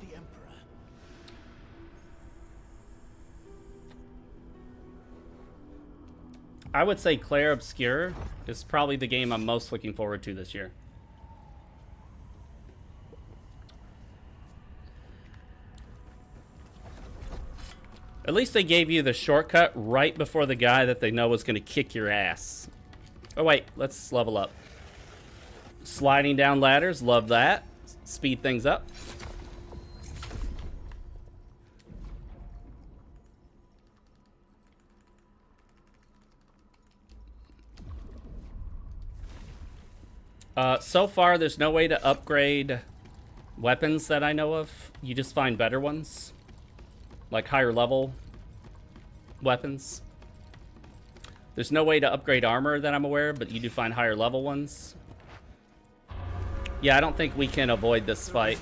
A: I would say Clair Obscur is probably the game I'm most looking forward to this year. At least they gave you the shortcut right before the guy that they know is going to kick your ass. Oh wait, let's level up. Sliding down ladders, love that. Speed things up. So far, there's no way to upgrade weapons that I know of. You just find better ones. Like higher level weapons. There's no way to upgrade armor that I'm aware of, but you do find higher level ones. Yeah, I don't think we can avoid this fight.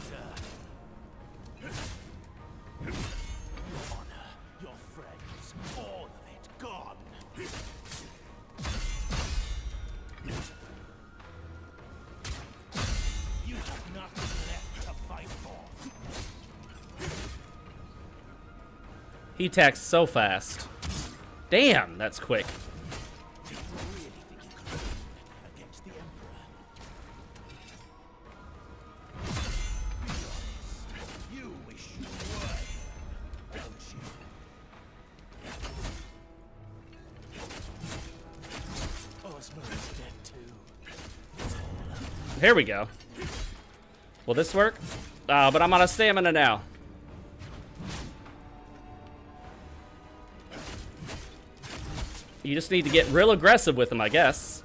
C: Your friends, all of it gone.
A: He attacks so fast. Damn, that's quick.
C: Against the Emperor. You wish you were, don't you? Ozma is dead too.
A: Here we go. Will this work? But I'm out of stamina now. You just need to get real aggressive with him, I guess.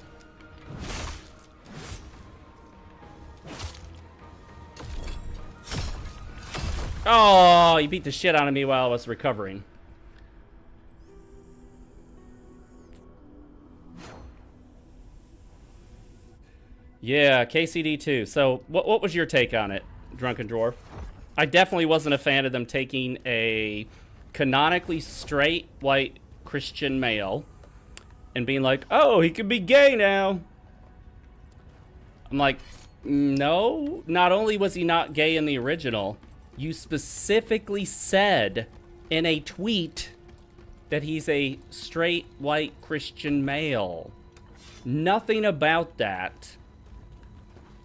A: Oh, he beat the shit out of me while I was recovering. Yeah, KCD2. So, what was your take on it, Drunken Dwarf? I definitely wasn't a fan of them taking a canonically straight white Christian male and being like, oh, he could be gay now. I'm like, no. Not only was he not gay in the original, you specifically said in a tweet that he's a straight white Christian male. Nothing about that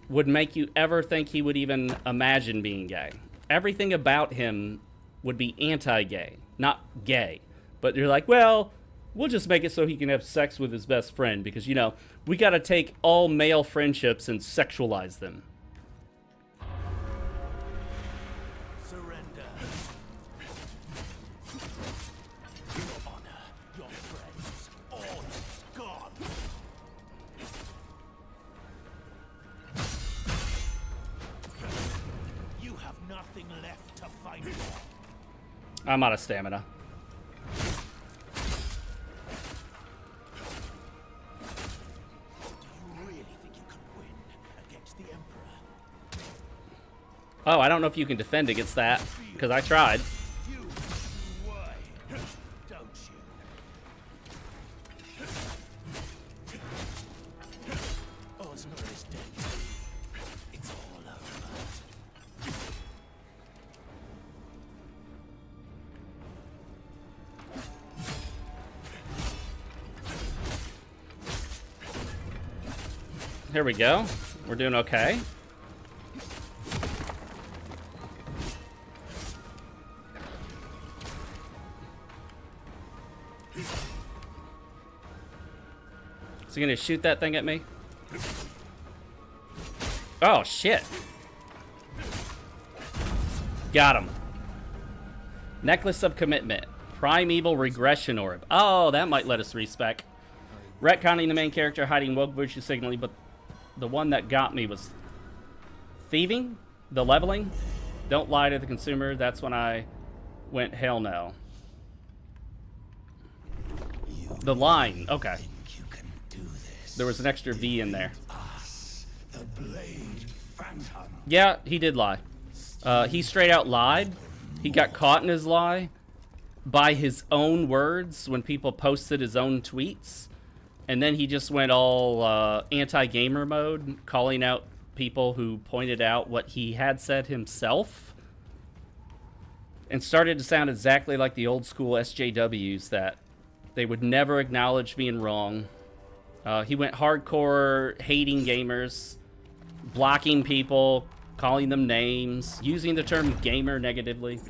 A: would make you ever think he would even imagine being gay. Everything about him would be anti-gay, not gay. But you're like, well, we'll just make it so he can have sex with his best friend because, you know, we got to take all male friendships and sexualize them.
C: Surrender. Your honor, your friends, all gone. You have nothing left to fight for.
A: I'm out of stamina. Oh, I don't know if you can defend against that, because I tried.
C: You why, don't you? Ozma is dead. It's all over.
A: Here we go. We're doing okay. Is he gonna shoot that thing at me? Oh, shit. Got him. Necklace of Commitment. Primeval Regression Orb. Oh, that might let us respec. Retconning the main character, hiding woke virtue signaling, but the one that got me was thieving, the leveling. Don't lie to the consumer. That's when I went, hell no. The line, okay. There was an extra V in there. Yeah, he did lie. He straight out lied. He got caught in his lie by his own words when people posted his own tweets. And then he just went all anti-gamer mode, calling out people who pointed out what he had said himself. And started to sound exactly like the old school SJWs that they would never acknowledge being wrong. He went hardcore hating gamers, blocking people, calling them names, using the term gamer negatively.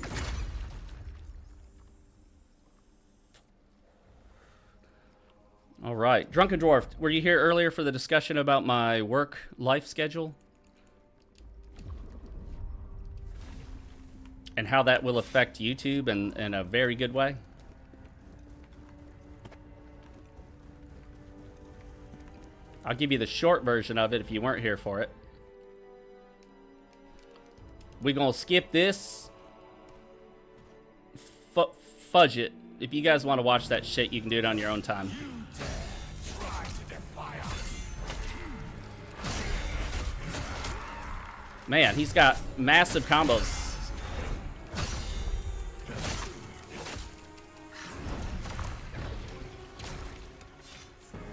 A: All right. Drunken Dwarf, were you here earlier for the discussion about my work-life schedule? And how that will affect YouTube in a very good way? I'll give you the short version of it if you weren't here for it. We're going to skip this. Fudge it. If you guys want to watch that shit, you can do it on your own time. Man, he's got massive combos.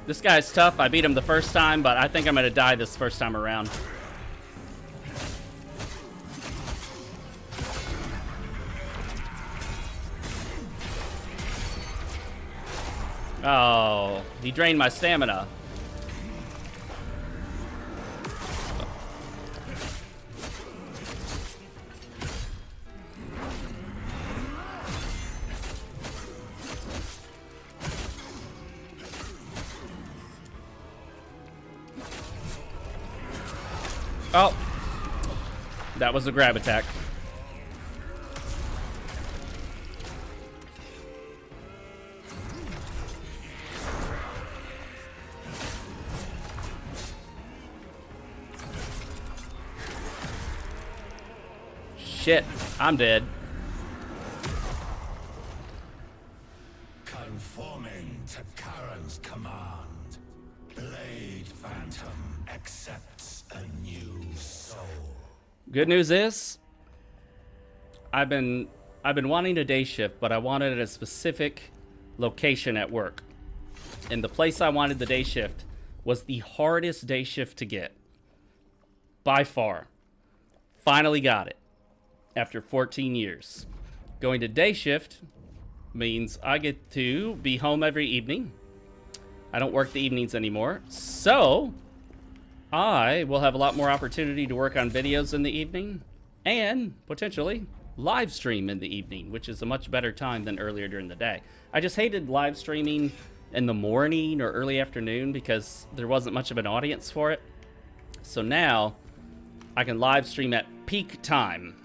A: This guy's tough. I beat him the first time, but I think I'm going to die this first time around. Oh, he drained my stamina. Oh, that was a grab attack. Shit, I'm dead.
C: Conforming to Karen's command, Blade Phantom accepts a new soul.
A: Good news is, I've been wanting a day shift, but I wanted it at a specific location at work. And the place I wanted the day shift was the hardest day shift to get. By far. Finally got it. After 14 years. Going to day shift means I get to be home every evening. I don't work the evenings anymore. So, I will have a lot more opportunity to work on videos in the evening and potentially live stream in the evening, which is a much better time than earlier during the day. I just hated live streaming in the morning or early afternoon because there wasn't much of an audience for it. So now I can live stream at peak time.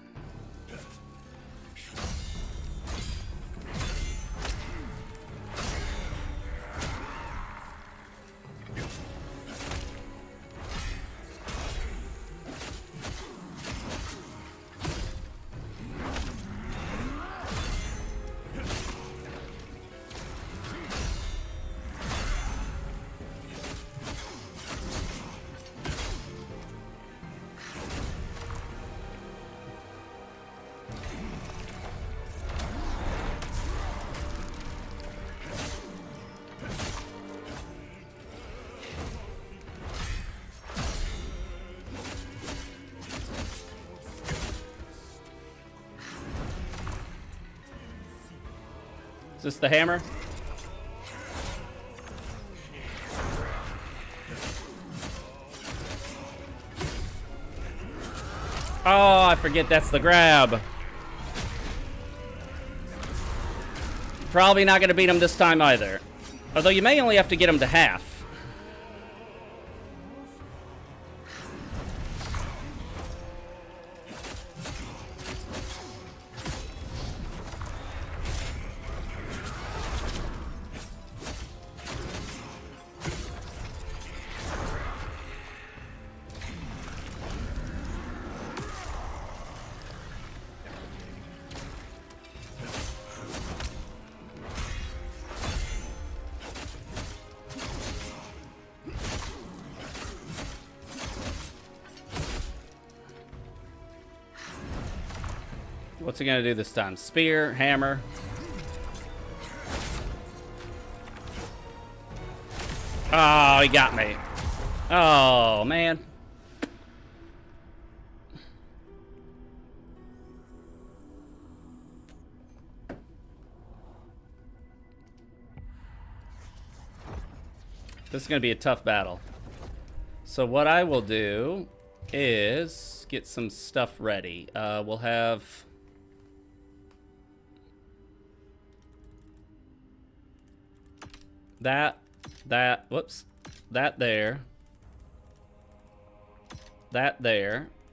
A: Is this the hammer? Oh, I forget that's the grab. Probably not going to beat him this time either. Although you may only have to get him to half. What's he gonna do this time? Spear, hammer. Oh, he got me. Oh, man. This is gonna be a tough battle. So what I will do is get some stuff ready. We'll have... whoops, that there,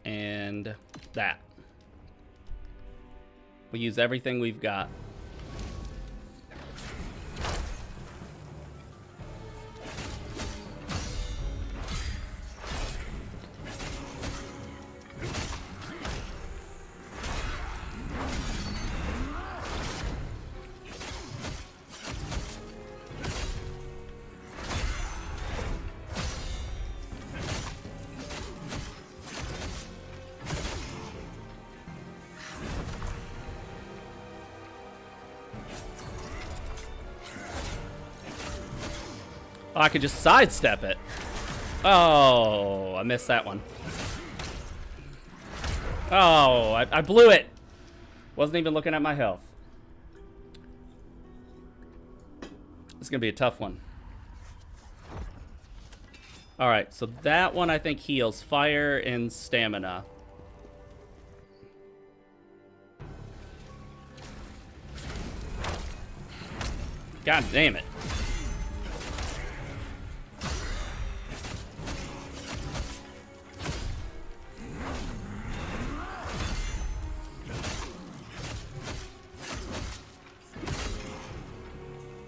A: and that. We use everything we've got. Oh, I could just sidestep it. Oh, I missed that one. Oh, I blew it. Wasn't even looking at my health. It's gonna be a tough one. Alright, so that one I think heals fire and stamina. God damn it.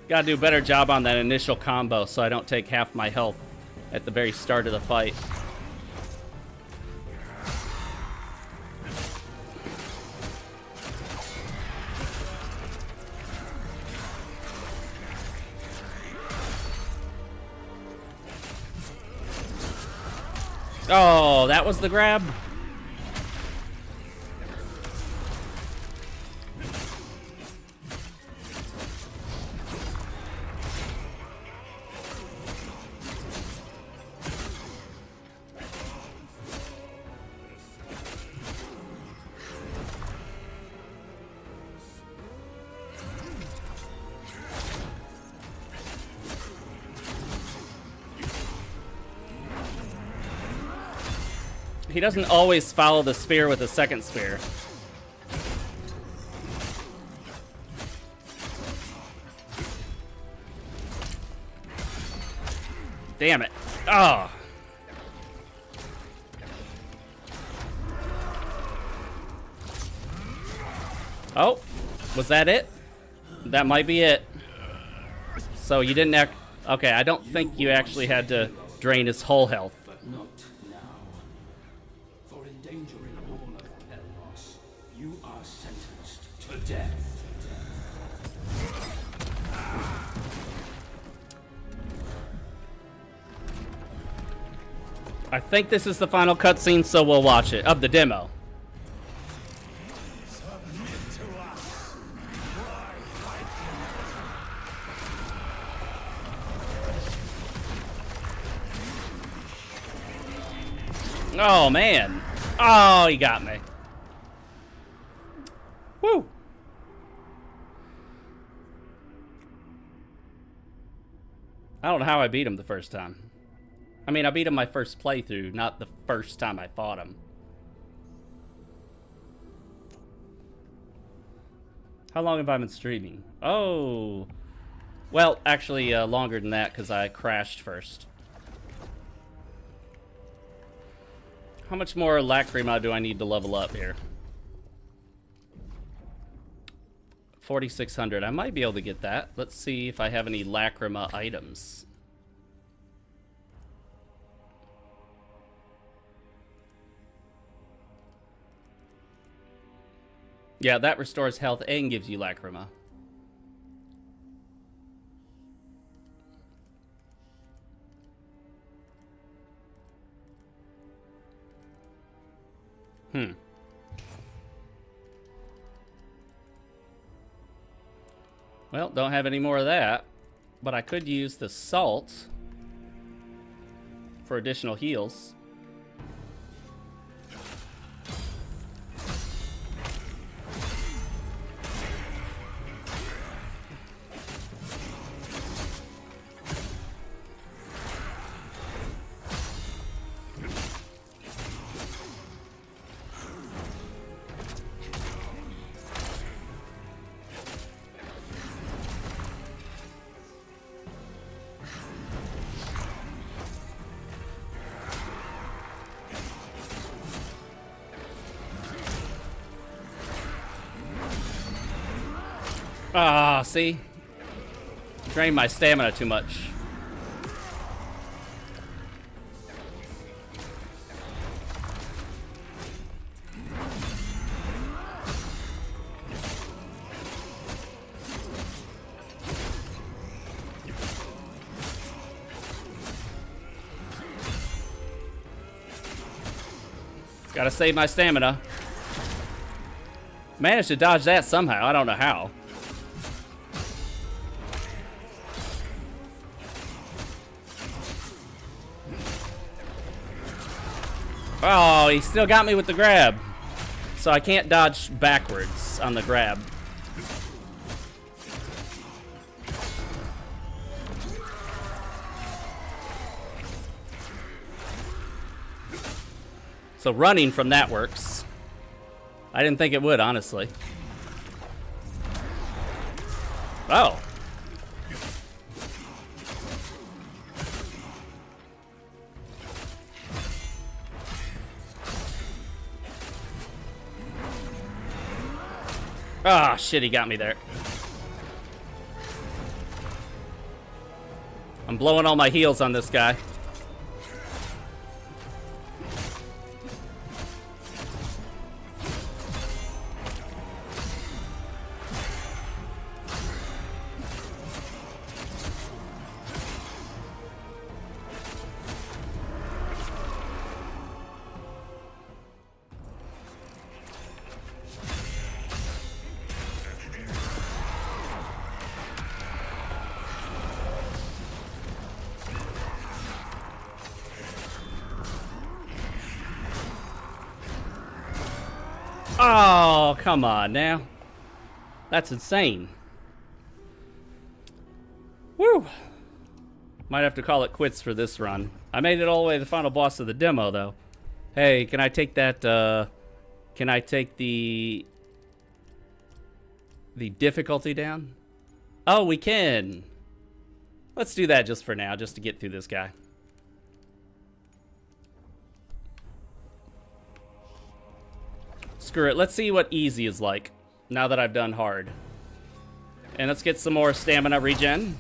A: Gotta do a better job on that initial combo so I don't take half my health at the very start of the fight. Oh, that was the grab? He doesn't always follow the spear with a second spear. Damn it. Oh. Oh, was that it? That might be it. So you didn't act... Okay, I don't think you actually had to drain his whole health.
C: But not now. For endangering all of Pelmos, you are sentenced to death.
A: I think this is the final cutscene, so we'll watch it. Of the demo. Oh, man. Oh, he got me. Woo. I don't know how I beat him the first time. I mean, I beat him my first playthrough, not the first time I fought him. How long have I been streaming? Oh. Well, actually, longer than that, because I crashed first. How much more Lacrima do I need to level up here? 4,600. I might be able to get that. Let's see if I have any Lacrima items. Yeah, that restores health and gives you Lacrima. Well, don't have any more of that, but I could use the salt for additional heals. Ah, see? Drained my stamina too much. Gotta save my stamina. Managed to dodge that somehow. I don't know how. Oh, he still got me with the grab. So I can't dodge backwards on the grab. So running from that works. I didn't think it would, honestly. Oh. Ah, shit, he got me there. I'm blowing all my heals on this guy. Oh, come on now. That's insane. Woo! Might have to call it quits for this run. I made it all the way to the final boss of the demo, though. Hey, can I take that, can I take the difficulty down? Oh, we can. Let's do that just for now, just to get through this guy. Screw it. Let's see what easy is like now that I've done hard. And let's get some more stamina regen.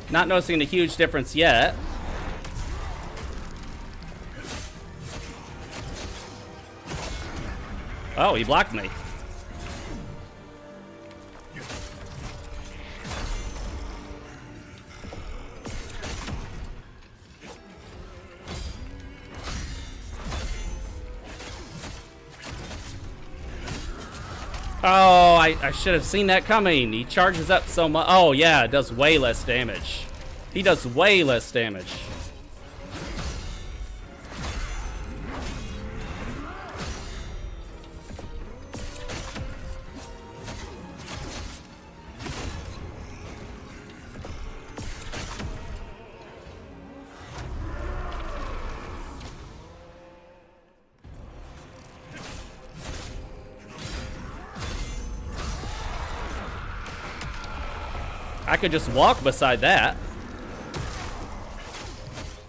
A: Not noticing a huge difference yet. Oh, he blocked me. Oh, I should have seen that coming. He charges up so much. Oh, yeah, it does way less damage. He does way less damage. I could just walk beside that.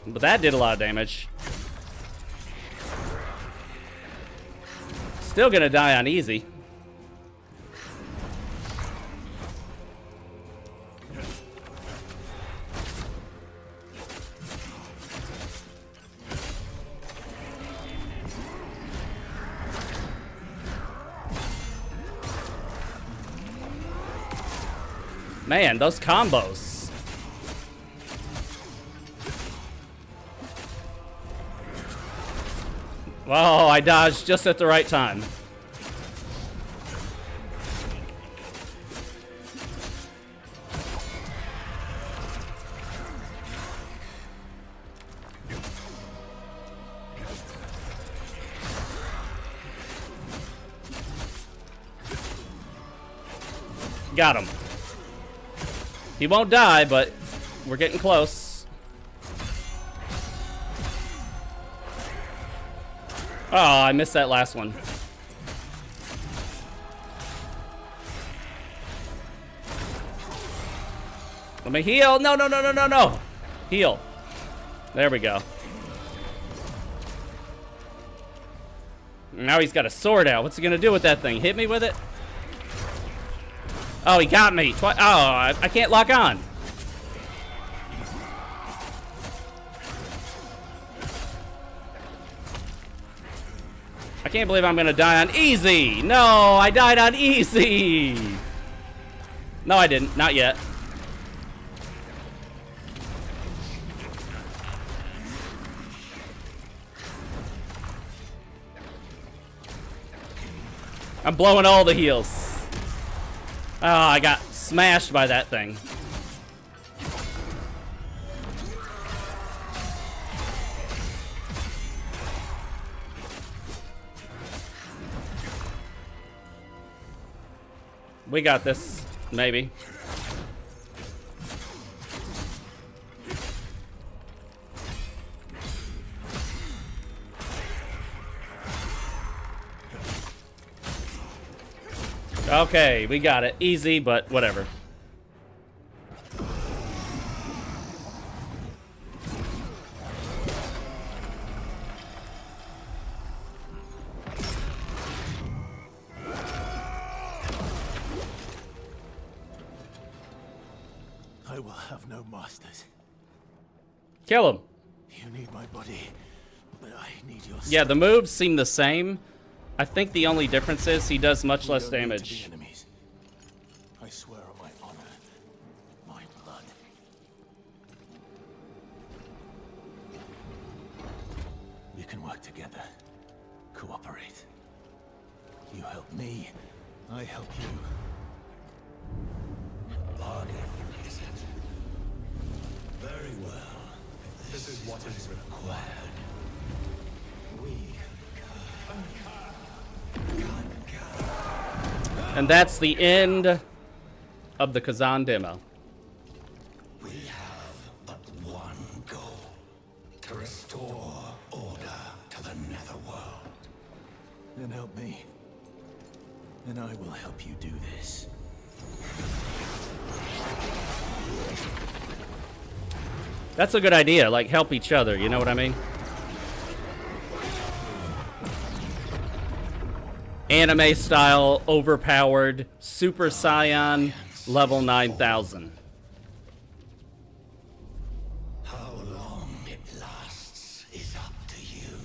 A: But that did a lot of damage. Still gonna die on easy. Man, those combos. Oh, I dodged just at the right time. Got him. He won't die, but we're getting close. Oh, I missed that last one. Let me heal. No, no, no, no, no, no. Heal. There we go. Now he's got a sword out. What's he gonna do with that thing? Hit me with it? Oh, he got me. Oh, I can't lock on. I can't believe I'm gonna die on easy. No, I died on easy. No, I didn't. Not yet. I'm blowing all the heals. Oh, I got smashed by that thing. We got this. Maybe. Okay, we got it. Easy, but whatever.
C: I will have no masters.
A: Kill him.
C: You need my body, but I need your
A: Yeah, the moves seem the same. I think the only difference is he does much less
C: don't need to be
A: damage.
C: enemies. I swear on my honor, my blood. We can work together, cooperate. You help me, I help you. Bargain, is it? Very well. This is what is required. We
A: And that's the end of the Khazan demo.
C: We have but one goal. To restore order to the netherworld. Then help me. And I will help you do this.
A: That's a good idea. Like, help each other. You know what I mean? Anime style, overpowered, Super Saiyan, level 9000.
C: How long it lasts is up to you.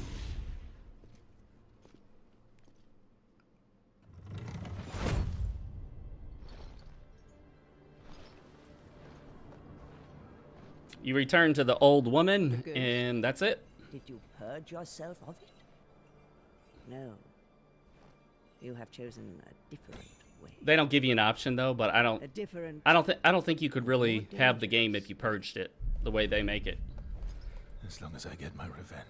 A: You return to the old woman, and that's it.
B: Did you purge yourself of it? No. You have chosen a different way.
A: They don't give you an option though, but I don't think you could really have the game if you purged it the way they make it.
C: As long as I get my revenge.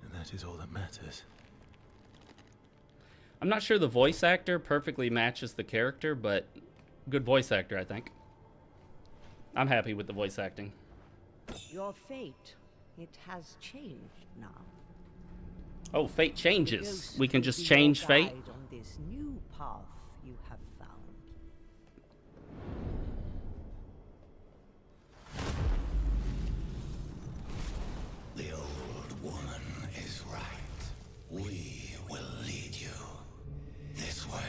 C: And that is all that matters.
A: I'm not sure the voice actor perfectly matches the character, but good voice actor, I think. I'm happy with the voice acting.
B: Your fate, it has changed now.
A: Oh, fate changes.
B: Ghost
A: We can
B: will
A: just
B: be
A: change
B: your
A: fate.
B: guide on this new path you have found.
C: The old woman is right. We will lead you this way.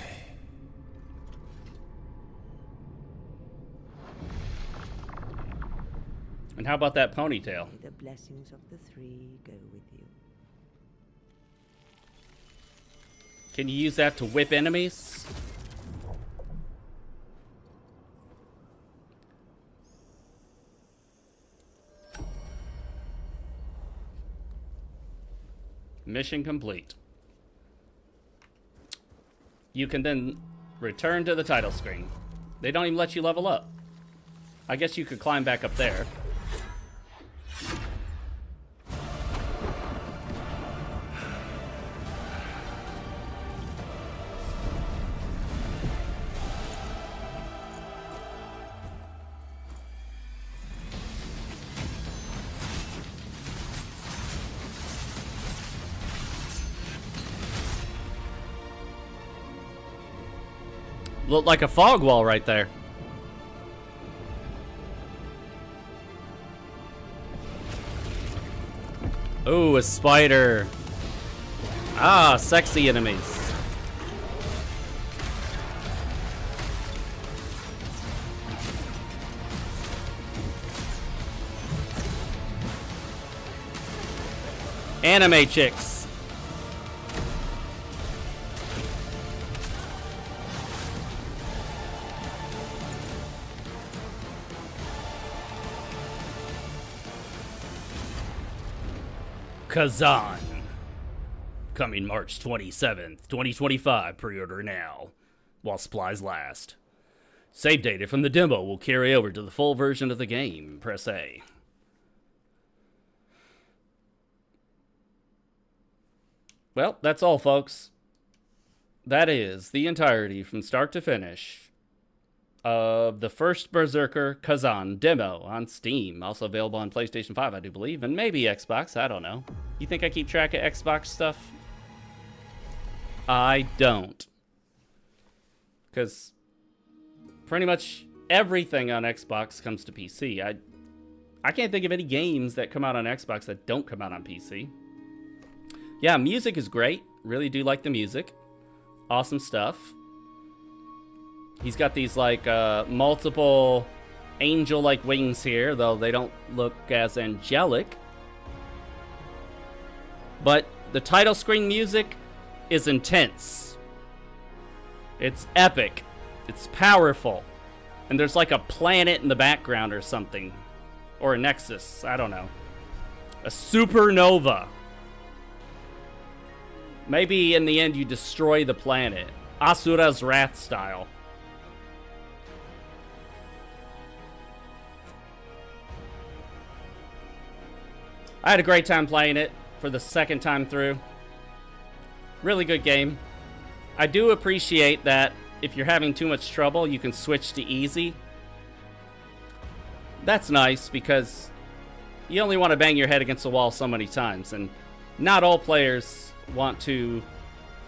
A: And how about that ponytail?
B: May the blessings of the three go with you.
A: Can you use that to whip enemies? Mission complete. You can then return to the title screen. They don't even let you level up. I guess you could climb back up there. Looked like a fog wall right there. Ooh, a spider. Ah, sexy enemies. Anime chicks. Khazan. Coming March 27th, 2025. Pre-order now, while supplies last. Save data from the demo will carry over to the full version of the game. Press A. Well, that's all, folks. that is the entirety from start to finish of the first Berserker Khazan demo on Steam. Also available on PlayStation 5, I do believe, and maybe Xbox. I don't know. You think I keep track of Xbox stuff? I don't. Because pretty much everything on Xbox comes to PC. I can't think of any games that come out on Xbox that don't come out on PC. Yeah, music is great. Really do like the music. Awesome stuff. He's got these like multiple angel-like wings here, though they don't look as angelic. But the title screen music is intense. It's epic. It's powerful. And there's like a planet in the background or something. Or a nexus. I don't know. A supernova. Maybe in the end you destroy the planet. Asura's Wrath style. I had a great time playing it for the second time through. Really good game. I do appreciate that if you're having too much trouble, you can switch to easy. That's nice because you only want to bang your head against the wall so many times, and not all players want to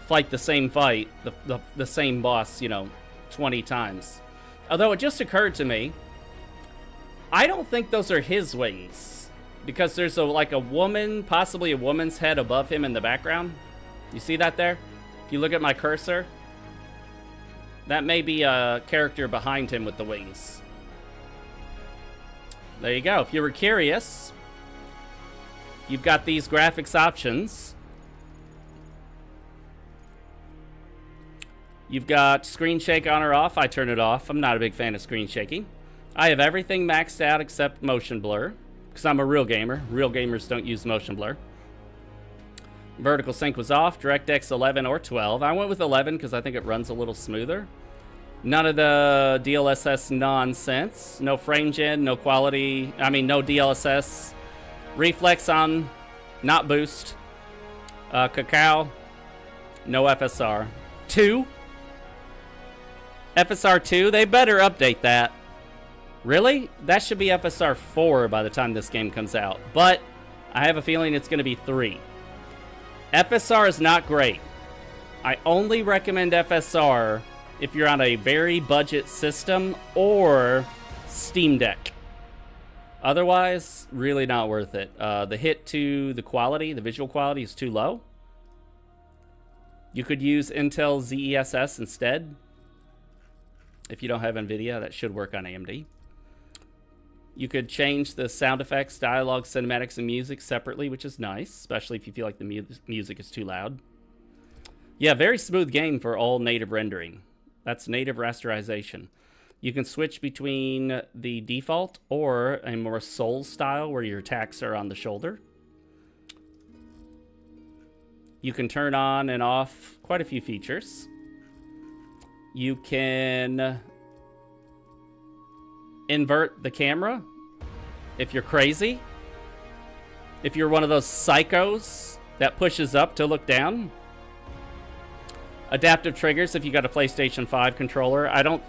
A: fight the same fight, the same boss, 20 times. Although it just occurred to me, I don't think those are his wings, because there's like a woman, possibly a woman's head above him in the background. You see that there? If you look at my cursor, that may be a character behind him with the wings. There you go. If you were curious, you've got these graphics options. You've got screen shake on or off. I turn it off. I'm not a big fan of screen shaking. I have everything maxed out except motion blur, because I'm a real gamer. Real gamers don't use motion blur. Vertical sync was off. DirectX 11 or 12. I went with 11 because I think it runs a little smoother. None of the DLSS nonsense. No frame gen, no quality. No DLSS. Reflex on, not boost. Cacao, no FSR. 2? FSR 2? They better update that. Really? That should be FSR 4 by the time this game comes out. But I have a feeling it's going to be 3. FSR is not great. I only recommend FSR if you're on a very budget system or Steam Deck. Otherwise, really not worth it. The hit to the quality, the visual quality, is too low. You could use Intel ZESS instead. If you don't have NVIDIA, that should work on AMD. You could change the sound effects, dialogue, cinematics, and music separately, which is nice, especially if you feel like the music is too loud. Yeah, very smooth game for all native rendering. That's native rasterization. You can switch between the default or a more Souls style where your attacks are on the shoulder. You can turn on and off quite a few features. You can invert the camera if you're crazy. If you're one of those psychos that pushes up to look down. Adaptive triggers if you got a PlayStation 5 controller. I don't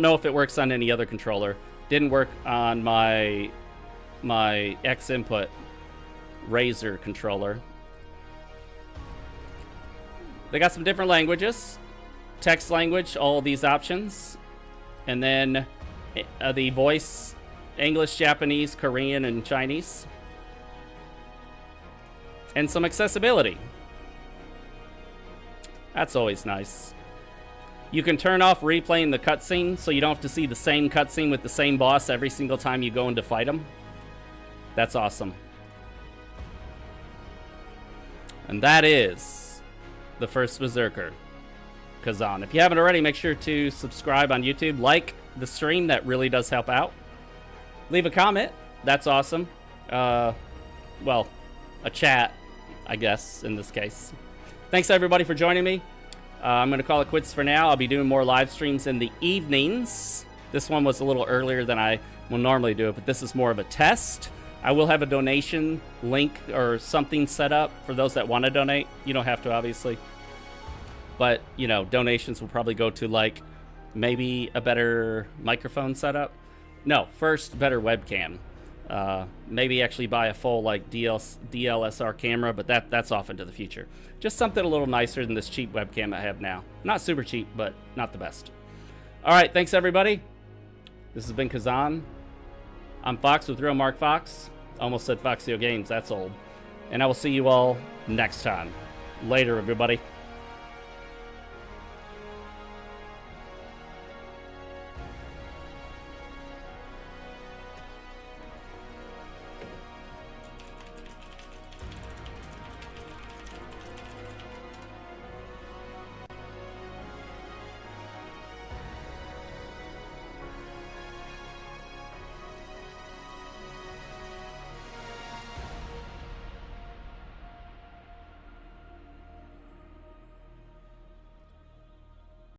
A: know if it works on any other controller. Didn't work on my X Input Razer controller. They got some different languages. Text language, all these options. And then the voice, English, Japanese, Korean, and Chinese. And some accessibility. That's always nice. You can turn off replaying the cutscene, so you don't have to see the same cutscene with the same boss every single time you go in to fight him. That's awesome. And that is the first Berserker, Khazan. If you haven't already, make sure to subscribe on YouTube. Like the stream, that really does help out. Leave a comment. That's awesome. Well, a chat, I guess, in this case. Thanks, everybody, for joining me. I'm going to call it quits for now. I'll be doing more live streams in the evenings. This one was a little earlier than I will normally do it, but this is more of a test. I will have a donation link or something set up for those that want to donate. You don't have to, obviously. But, you know, donations will probably go to, like, maybe a better microphone setup. No, first, better webcam. Maybe actually buy a full, like, DLSR camera, but that's off into the future. Just something a little nicer than this cheap webcam I have now. Not super cheap, but not the best. All right, thanks, everybody. This has been Khazan. I'm Foxx with RealMarcFoxx. Almost said Foxio Games, that's old. And I will see you all next time. Later, everybody.